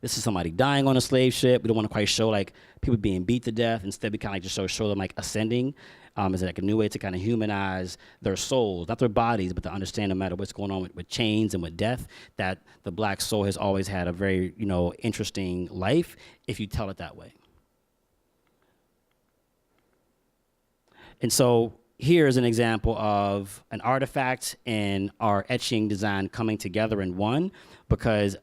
This is somebody dying on a slave ship. We don't want to quite show like people being beat to death. Instead, we kind of like just show them like ascending. Is like a new way to kind of humanize their souls, not their bodies, but to understand no matter what's going on with chains and with death, that the black soul has always had a very, you know, interesting life if you tell it that way. And so here's an example of an artifact and our etching design coming together in one, because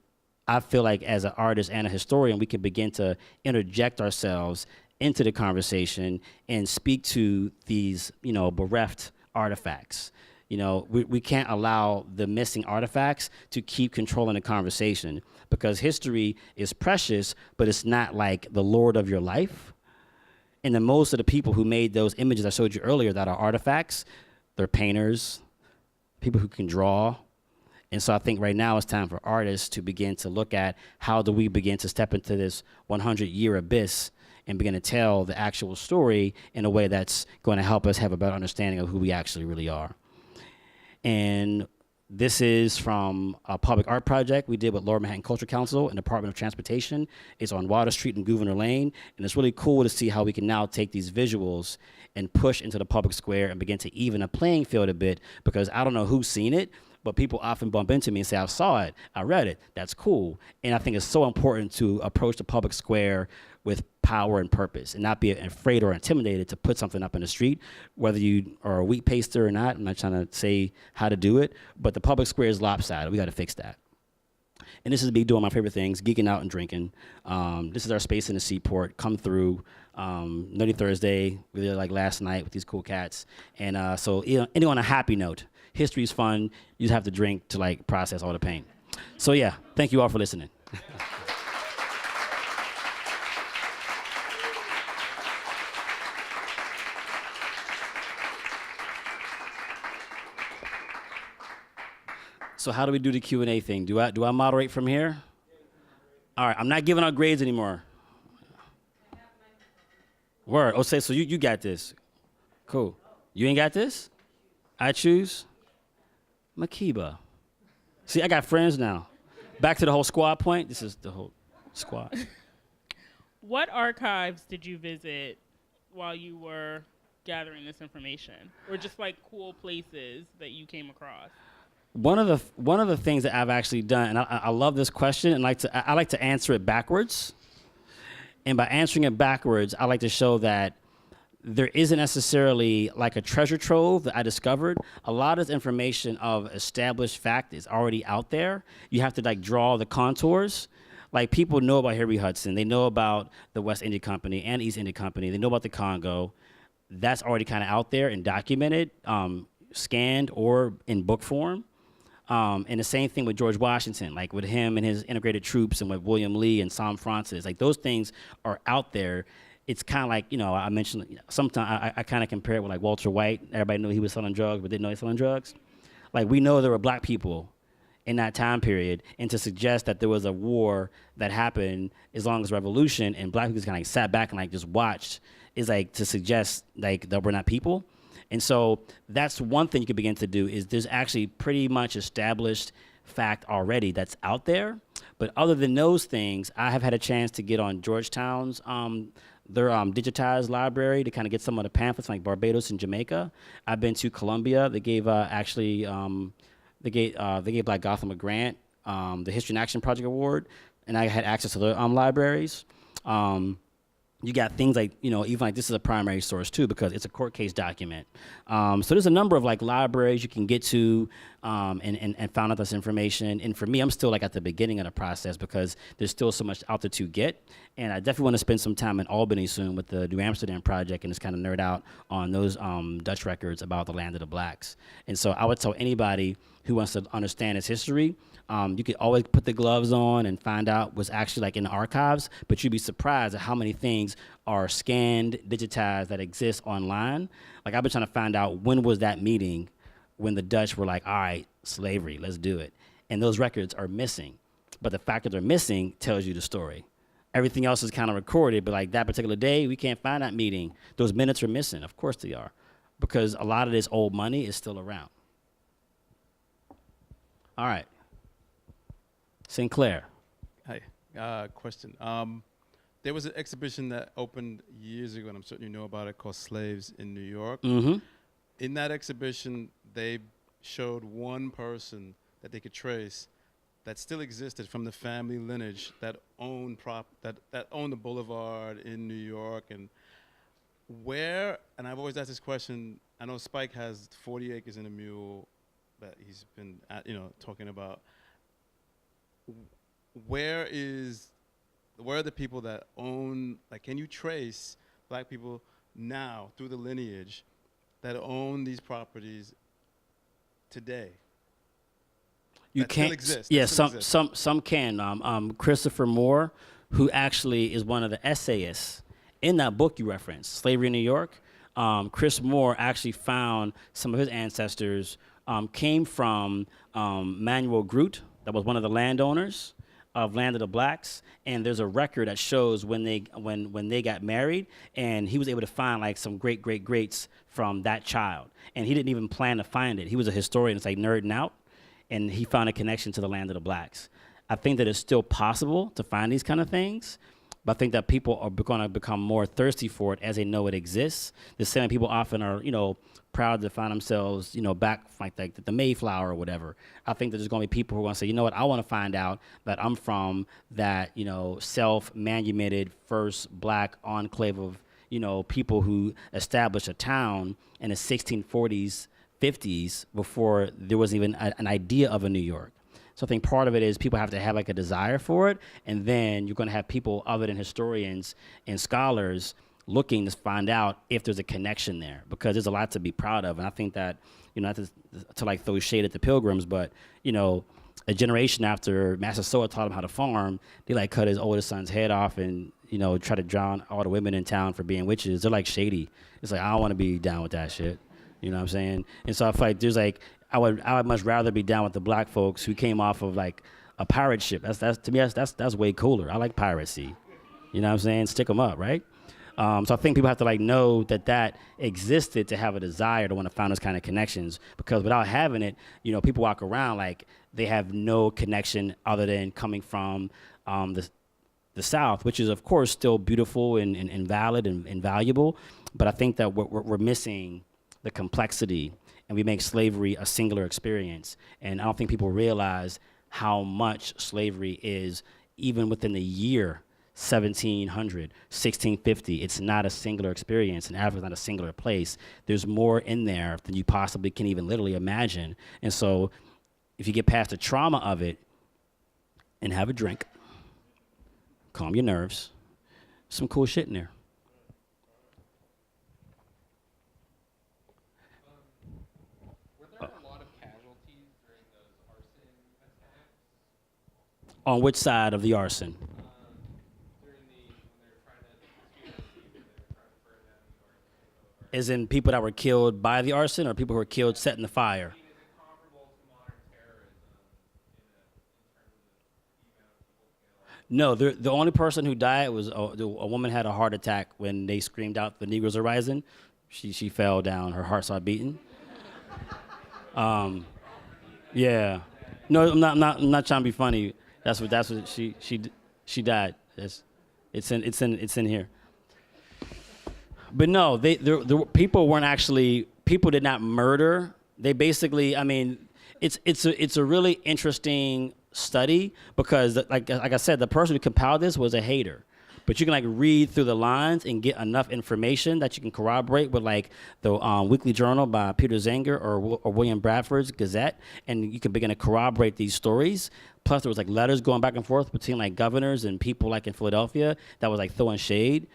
I feel like as an artist and a historian, we can begin to interject ourselves into the conversation and speak to these, you know, bereft artifacts. You know, we can't allow the missing artifacts to keep controlling the conversation, because history is precious, but it's not like the Lord of your life. And then most of the people who made those images I showed you earlier that are artifacts, they're painters, people who can draw. And so I think right now it's time for artists to begin to look at how do we begin to step into this 100-year abyss and begin to tell the actual story in a way that's going to help us have a better understanding of who we actually really are. And this is from a public art project we did with Lower Manhattan Culture Council and Department of Transportation. It's on Water Street and Gouverneur Lane. And it's really cool to see how we can now take these visuals and push into the public square and begin to even a playing field a bit, because I don't know who's seen it, but people often bump into me and say, I saw it, I read it, that's cool. And I think it's so important to approach the public square with power and purpose and not be afraid or intimidated to put something up in the street, whether you are a wheat paster or not. I'm not trying to say how to do it, but the public square is lopsided. We got to fix that. And this is me doing my favorite things, geeking out and drinking. This is our space in the Seaport. Come through. Nerdy Thursday, we did like last night with these cool cats. And so, you know, ending on a happy note. History is fun. You just have to drink to like process all the pain. So yeah, thank you all for listening. So how do we do the Q&A thing? Do I moderate from here? All right, I'm not giving out grades anymore. Word. Oh, say so you got this. Cool. You ain't got this? I choose Makiba. See, I got friends now. Back to the whole squad point. This is the whole squad. What archives did you visit while you were gathering this information, or just like cool places that you came across? One of the things that I've actually done, and I love this question, and I like to answer it backwards. And by answering it backwards, I like to show that there isn't necessarily like a treasure trove that I discovered. A lot of this information of established fact is already out there. You have to like draw the contours. Like people know about Henry Hudson. They know about the West India Company and East India Company. They know about the Congo. That's already kind of out there and documented, scanned or in book form. And the same thing with George Washington, like with him and his integrated troops and with William Lee and Sam Francis. Like those things are out there. It's kind of like, I mentioned, sometimes I kind of compare it with like Walter White. Everybody knew he was selling drugs, but didn't know he was selling drugs. Like we know there were black people in that time period, and to suggest that there was a war that happened as long as revolution and black people just kind of like sat back and like just watched is like to suggest like that we're not people. And so that's one thing you could begin to do is there's actually pretty much established fact already that's out there. But other than those things, I have had a chance to get on Georgetown's their digitized library to kind of get some of the pamphlets like Barbados and Jamaica. I've been to Colombia. They gave they gave Black Gotham a grant, the History and Action Project Award, and I had access to their libraries. You got things like, even like this is a primary source too because it's a court case document. So there's a number of like libraries you can get to and found out this information. And for me, I'm still like at the beginning of the process because there's still so much out there to get. And I definitely want to spend some time in Albany soon with the New Amsterdam Project and just kind of nerd out on those Dutch records about the land of the blacks. And so I would tell anybody who wants to understand its history, you could always put the gloves on and find out what's actually like in the archives, but you'd be surprised at how many things are scanned, digitized that exist online. Like I've been trying to find out when was that meeting when the Dutch were like, all right, slavery, let's do it. And those records are missing. But the fact that they're missing tells you the story. Everything else is kind of recorded, but like that particular day, we can't find that meeting. Those minutes are missing. Of course they are, because a lot of this old money is still around. All right. Sinclair. Hi. Question. There was an exhibition that opened years ago, and I'm certain you know about it, called Slaves in New York. Mm-hmm. In that exhibition, they showed one person that they could trace that still existed from the family lineage that owned that owned the boulevard in New York. And where, and I've always asked this question, I know Spike has 40 acres and a mule that he's been talking about. Where are the people that own, like, can you trace black people now through the lineage that own these properties today? You that still can't exist, yeah, that still exist. some can. Christopher Moore, who actually is one of the essayists in that book you referenced, Slavery in New York. Chris Moore actually found some of his ancestors came from Manuel Groot, that was one of the landowners of Land of the Blacks, and there's a record that shows when they got married, and he was able to find like some greats from that child, and he didn't even plan to find it. He was a historian, it's like nerding out, and he found a connection to the Land of the Blacks. I think that it's still possible to find these kind of things, but I think that people are going to become more thirsty for it as they know it exists. The same people often are, proud to find themselves, back like the Mayflower or whatever. I think that there's going to be people who are going to say, you know what, I want to find out that I'm from that, self-manumitted first black enclave of, people who established a town in the 1640s, 50s, before there was even an idea of a New York. So I think part of it is people have to have like a desire for it, and then you're going to have people other than historians and scholars looking to find out if there's a connection there, because there's a lot to be proud of. And I think that, not to like throw shade at the Pilgrims, but, a generation after Massasoit taught him how to farm, they like cut his oldest son's head off and, try to drown all the women in town for being witches. They're like shady. It's like, I don't want to be down with that shit. You know what I'm saying? And so I feel like there's like, I would much rather be down with the black folks who came off of like a pirate ship. That's to me that's way cooler. I like piracy. You know what I'm saying? Stick them up, right? So I think people have to like know that existed to have a desire to want to find those kind of connections, because without having it, you know, people walk around like they have no connection other than coming from the South, which is of course still beautiful and valid and valuable. But I think that we're missing the complexity, and we make slavery a singular experience. And I don't think people realize how much slavery is even within the year 1700, 1650. It's not a singular experience, and Africa's not a singular place. There's more in there than you possibly can even literally imagine. And so if you get past the trauma of it and have a drink, calm your nerves, some cool shit in there. Were there a lot of casualties during those arson attacks? On which side of the arson? During when they were trying to burn down New York? As in people that were killed by the arson, or people who were killed setting the fire? I mean, is it comparable to modern terrorism in terms of the amount of people killed? No, the only person who died was a woman had a heart attack when they screamed out, "The Negroes are rising." She fell down. Her heart started beating. Yeah. No, I'm not trying to be funny. That's what she died. It's in here. But no, the people weren't actually, people did not murder. They basically, I mean, it's a really interesting study, because like I said, the person who compiled this was a hater. But you can like read through the lines and get enough information that you can corroborate with like the Weekly Journal by Peter Zenger or William Bradford's Gazette, and you can begin to corroborate these stories. Plus there was like letters going back and forth between like governors and people like in Philadelphia that was like throwing shade.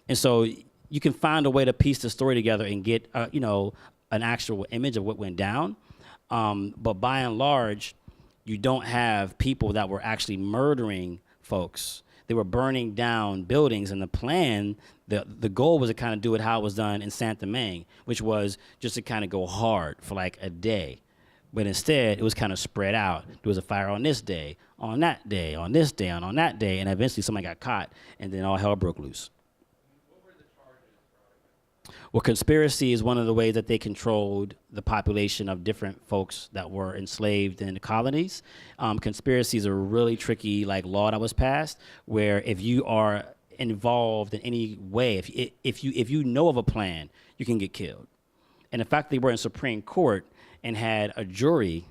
And so you can find a way to piece the story together and get you know, an actual image of what went down. But by and large, you don't have people that were actually murdering folks. They were burning down buildings, and the plan, the goal was to kind of do it how it was done in Saint Domingue, which was just to kind of go hard for like a day. But instead, it was kind of spread out. There was a fire on this day, on that day, on this day, on that day, and eventually somebody got caught, and then all hell broke loose. Well, conspiracy is one of the ways that they controlled the population of different folks that were enslaved in the colonies. Conspiracy is a really tricky like law that was passed, where if you are involved in any way, if you know of a plan, you can get killed. And the fact they were in Supreme Court and had a jury,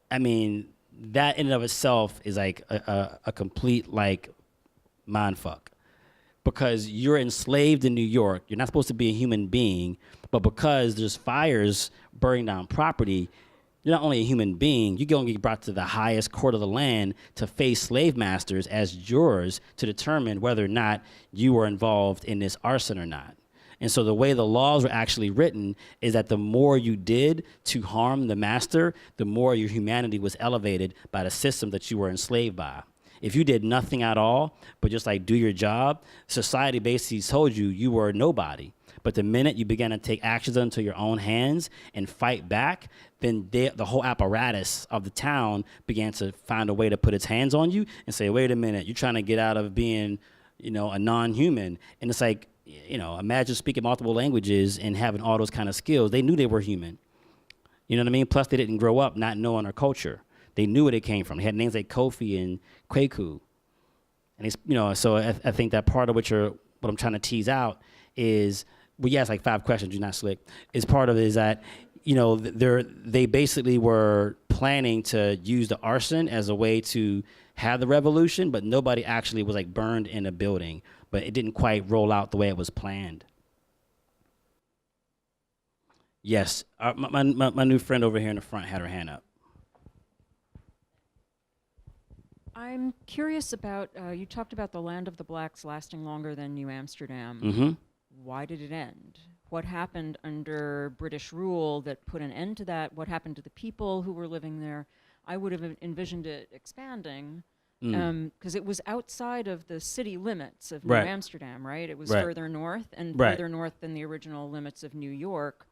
I mean, that in and of itself is like a complete like mind fuck. Because you're enslaved in New York, you're not supposed to be a human being, but because there's fires burning down property, you're not only a human being, you're going to get brought to the highest court of the land to face slave masters as jurors to determine whether or not you were involved in this arson or not. And so the way the laws were actually written is that the more you did to harm the master, the more your humanity was elevated by the system that you were enslaved by. If you did nothing at all, but just like do your job, society basically told you you were nobody. But the minute you began to take actions into your own hands and fight back, then the whole apparatus of the town began to find a way to put its hands on you and say, wait a minute, you're trying to get out of being, you know, a non-human. And it's like, you know, imagine speaking multiple languages and having all those kind of skills. They knew they were human. You know what I mean? Plus they didn't grow up not knowing our culture. They knew where they came from. They had names like Kofi and Kwaku. And it's, you know, so I think that part of what I'm trying to tease out is, well, you asked like 5 questions, you're not slick. Is part of it is that, you know, they basically were planning to use the arson as a way to have the revolution, but nobody actually was like burned in a building, but it didn't quite roll out the way it was planned. Yes, my new friend over here in the front had her hand up. I'm curious about, you talked about the land of the blacks lasting longer than New Amsterdam. Mm-hmm. Why did it end? What happened under British rule that put an end to that? What happened to the people who were living there? I would have envisioned it expanding, because it was outside of the city limits of New Amsterdam, right? It was further north and further north than the original limits of New York.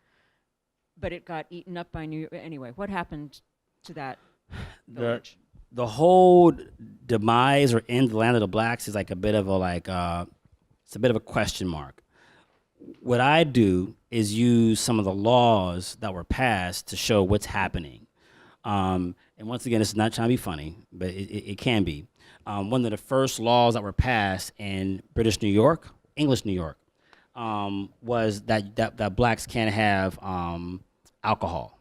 but it got eaten up by New York. Anyway, what happened to that The village? the whole demise or end of the land of the blacks is like a bit of a it's a bit of a question mark. What I do is use some of the laws that were passed to show what's happening. And once again, it's not trying to be funny, but it can be. One of the first laws that were passed in British New York, English New York, was that blacks can't have alcohol.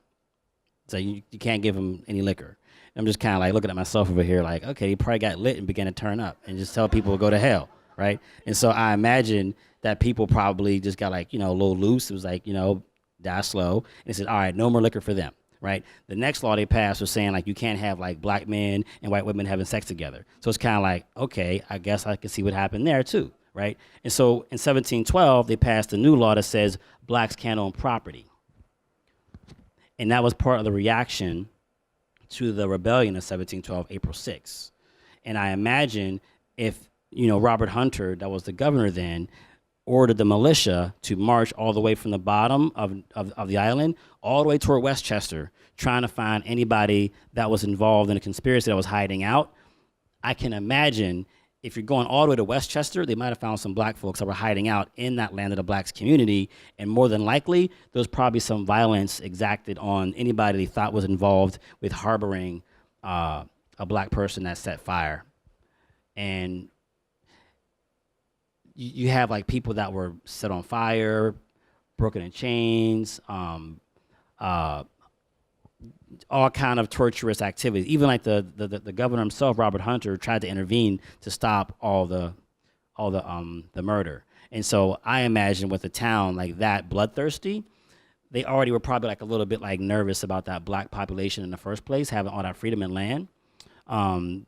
So you can't give them any liquor. I'm just kind of like looking at myself over here like, okay, he probably got lit and began to turn up and just tell people to go to hell, right? And so I imagine that people probably just got like, a little loose. It was like, die slow. And they said, all right, no more liquor for them, right? The next law they passed was saying like you can't have like black men and white women having sex together. So it's kind of like, okay, I guess I can see what happened there too, right? And so in 1712, they passed a new law that says blacks can't own property. And that was part of the reaction to the rebellion of 1712, April 6th. And I imagine if, Robert Hunter, that was the governor then, ordered the militia to march all the way from the bottom of the island all the way toward Westchester, trying to find anybody that was involved in a conspiracy that was hiding out. I can imagine if you're going all the way to Westchester, they might have found some black folks that were hiding out in that land of the blacks community. And more than likely, there was probably some violence exacted on anybody they thought was involved with harboring a black person that set fire. And you have like people that were set on fire, broken in chains, all kind of torturous activities. Even like the governor himself, Robert Hunter, tried to intervene to stop all the murder. And so I imagine with a town like that bloodthirsty, they already were probably like a little bit like nervous about that black population in the first place, having all that freedom and land.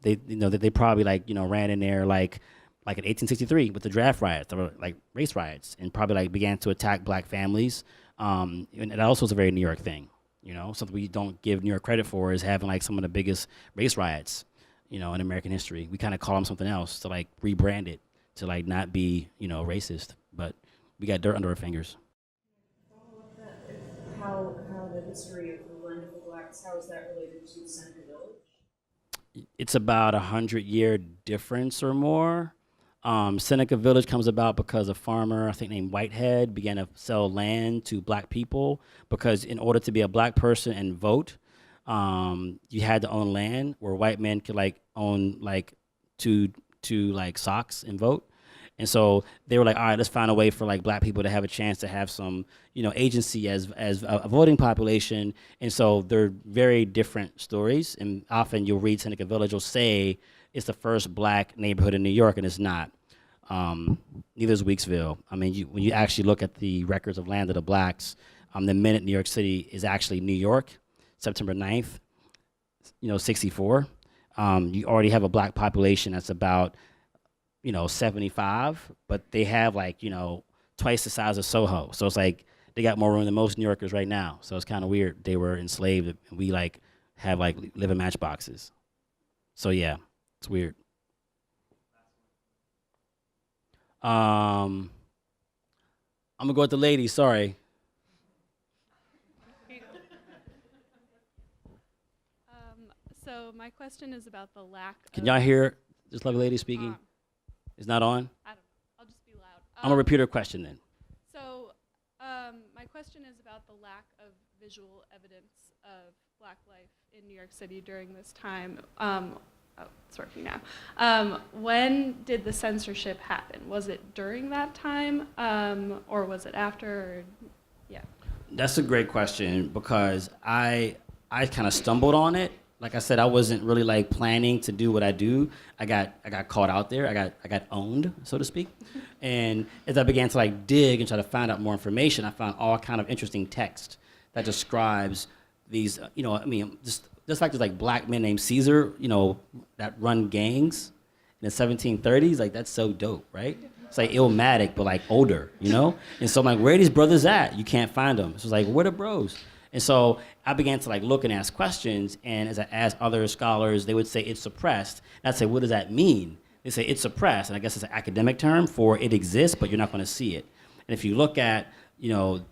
They probably like ran in there like in 1863 with the draft riots, there were like race riots, and probably like began to attack black families. And it also was a very New York thing. Something we don't give New York credit for is having like some of the biggest race riots, in American history. We kind of call them something else to like rebrand it to like not be, racist, but we got dirt under our fingers. How the history of the land of the blacks, how is that related to Seneca Village? It's about 100-year difference or more. Seneca Village comes about because a farmer, I think named Whitehead, began to sell land to black people because in order to be a black person and vote, you had to own land where white men could like own like two like socks and vote. And so they were like, all right, let's find a way for like black people to have a chance to have some, agency as a voting population. And so they're very different stories. And often you'll read Seneca Village will say it's the first black neighborhood in New York, and it's not. Neither is Weeksville. I mean, when you actually look at the records of Land of the Blacks, the minute New York City is actually New York, September 9th, 64. You already have a black population that's about, 75, but they have like, twice the size of Soho. So it's like they got more room than most New Yorkers right now. So it's kind of weird. They were enslaved, and we like have like live in matchboxes. So yeah, it's weird. I'm gonna go with the lady. Sorry. So my question is about the lack. Can y'all hear this lovely lady speaking? It's not on. I don't know. I'll just be loud. I'm gonna repeat her question then. So my question is about the lack of visual evidence of Black life in New York City during this time. It's working now. When did the censorship happen? Was it during that time, or was it after? Or, yeah. That's a great question because I kind of stumbled on it. Like I said, I wasn't really like planning to do what I do. I got caught out there. I got owned, so to speak. And as I began to like dig and try to find out more information, I found all kind of interesting text that describes these. Just like there's like black men named Caesar, that run gangs in the 1730s. Like that's so dope, right? It's like Illmatic, but like older, And so I'm like, where are these brothers at? You can't find them. So it's like, where the bros? And so I began to like look and ask questions, and as I asked other scholars, they would say it's suppressed. And I'd say, what does that mean? They say it's suppressed, and I guess it's an academic term for it exists, but you're not going to see it. And if you look at,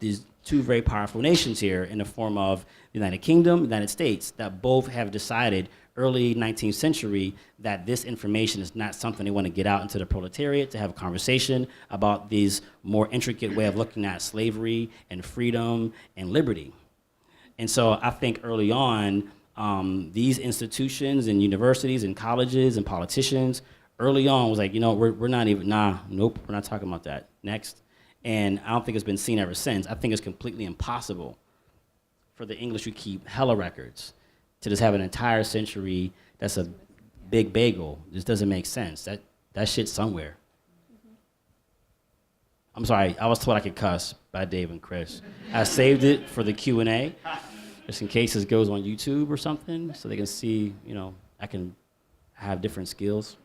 these two very powerful nations here in the form of the United Kingdom, United States, that both have decided early 19th century that this information is not something they want to get out into the proletariat to have a conversation about these more intricate way of looking at slavery and freedom and liberty. And so I think early on, these institutions and universities and colleges and politicians early on was like, you know, we're not even, nope, we're not talking about that. Next. And I don't think it's been seen ever since. I think it's completely impossible for the English to keep hella records to just have an entire century that's a big bagel. This doesn't make sense. That shit's somewhere. I'm sorry, I was told I could cuss by Dave and Chris. I saved it for the Q&A, just in case this goes on YouTube or something, so they can see, you know, I can have different skills.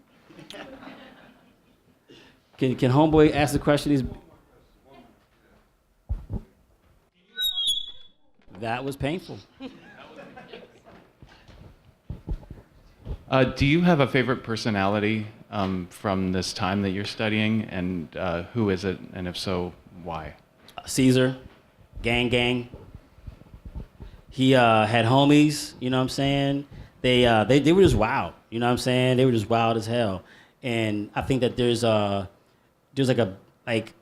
Can homeboy ask the question? That was painful. Do you have a favorite personality from this time that you're studying, and who is it, and if so, why? Caesar, gang. He had homies, you know what I'm saying? They were just wild, you know what I'm saying? They were just wild as hell. And I think that there's like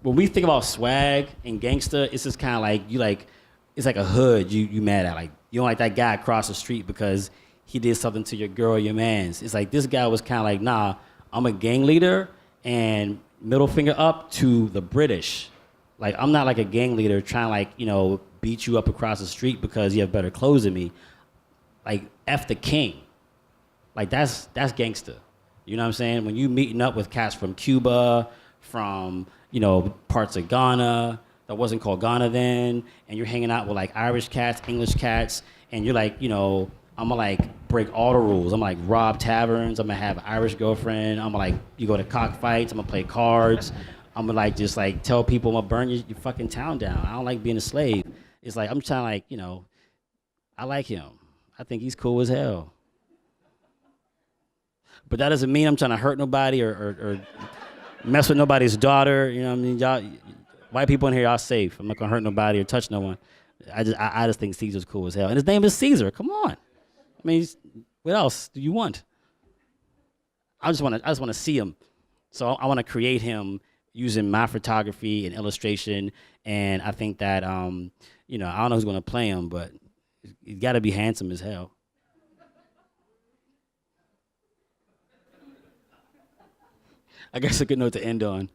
when we think about swag and gangster, it's just kind of like it's like a hood you mad at. Like, you don't like that guy across the street because he did something to your girl or your mans. It's like this guy was kind of like, nah, I'm a gang leader, and middle finger up to the British. Like, I'm not like a gang leader trying to, like, you know, beat you up across the street because you have better clothes than me. Like, F the king. Like, that's gangster. You know what I'm saying? When you meeting up with cats from Cuba, from, you know, parts of Ghana, that wasn't called Ghana then, and you're hanging out with like Irish cats, English cats, and you're like, you know, I'm gonna like break all the rules. I'm gonna like rob taverns. I'm gonna have an Irish girlfriend. I'm gonna like, you go to cockfights. I'm gonna play cards. I'm gonna like just like tell people I'm gonna burn your fucking town down. I don't like being a slave. It's like I'm trying to, like, you know, I like him. I think he's cool as hell. But that doesn't mean I'm trying to hurt nobody or mess with nobody's daughter. You know what I mean? Y'all, white people in here, y'all safe. I'm not gonna hurt nobody or touch no one. I just think Caesar's cool as hell. And his name is Caesar. Come on. I mean, what else do you want? I just want to see him. So I want to create him using my photography and illustration. And I think that, you know, I don't know who's going to play him, but he's got to be handsome as hell. I guess a good note to end on.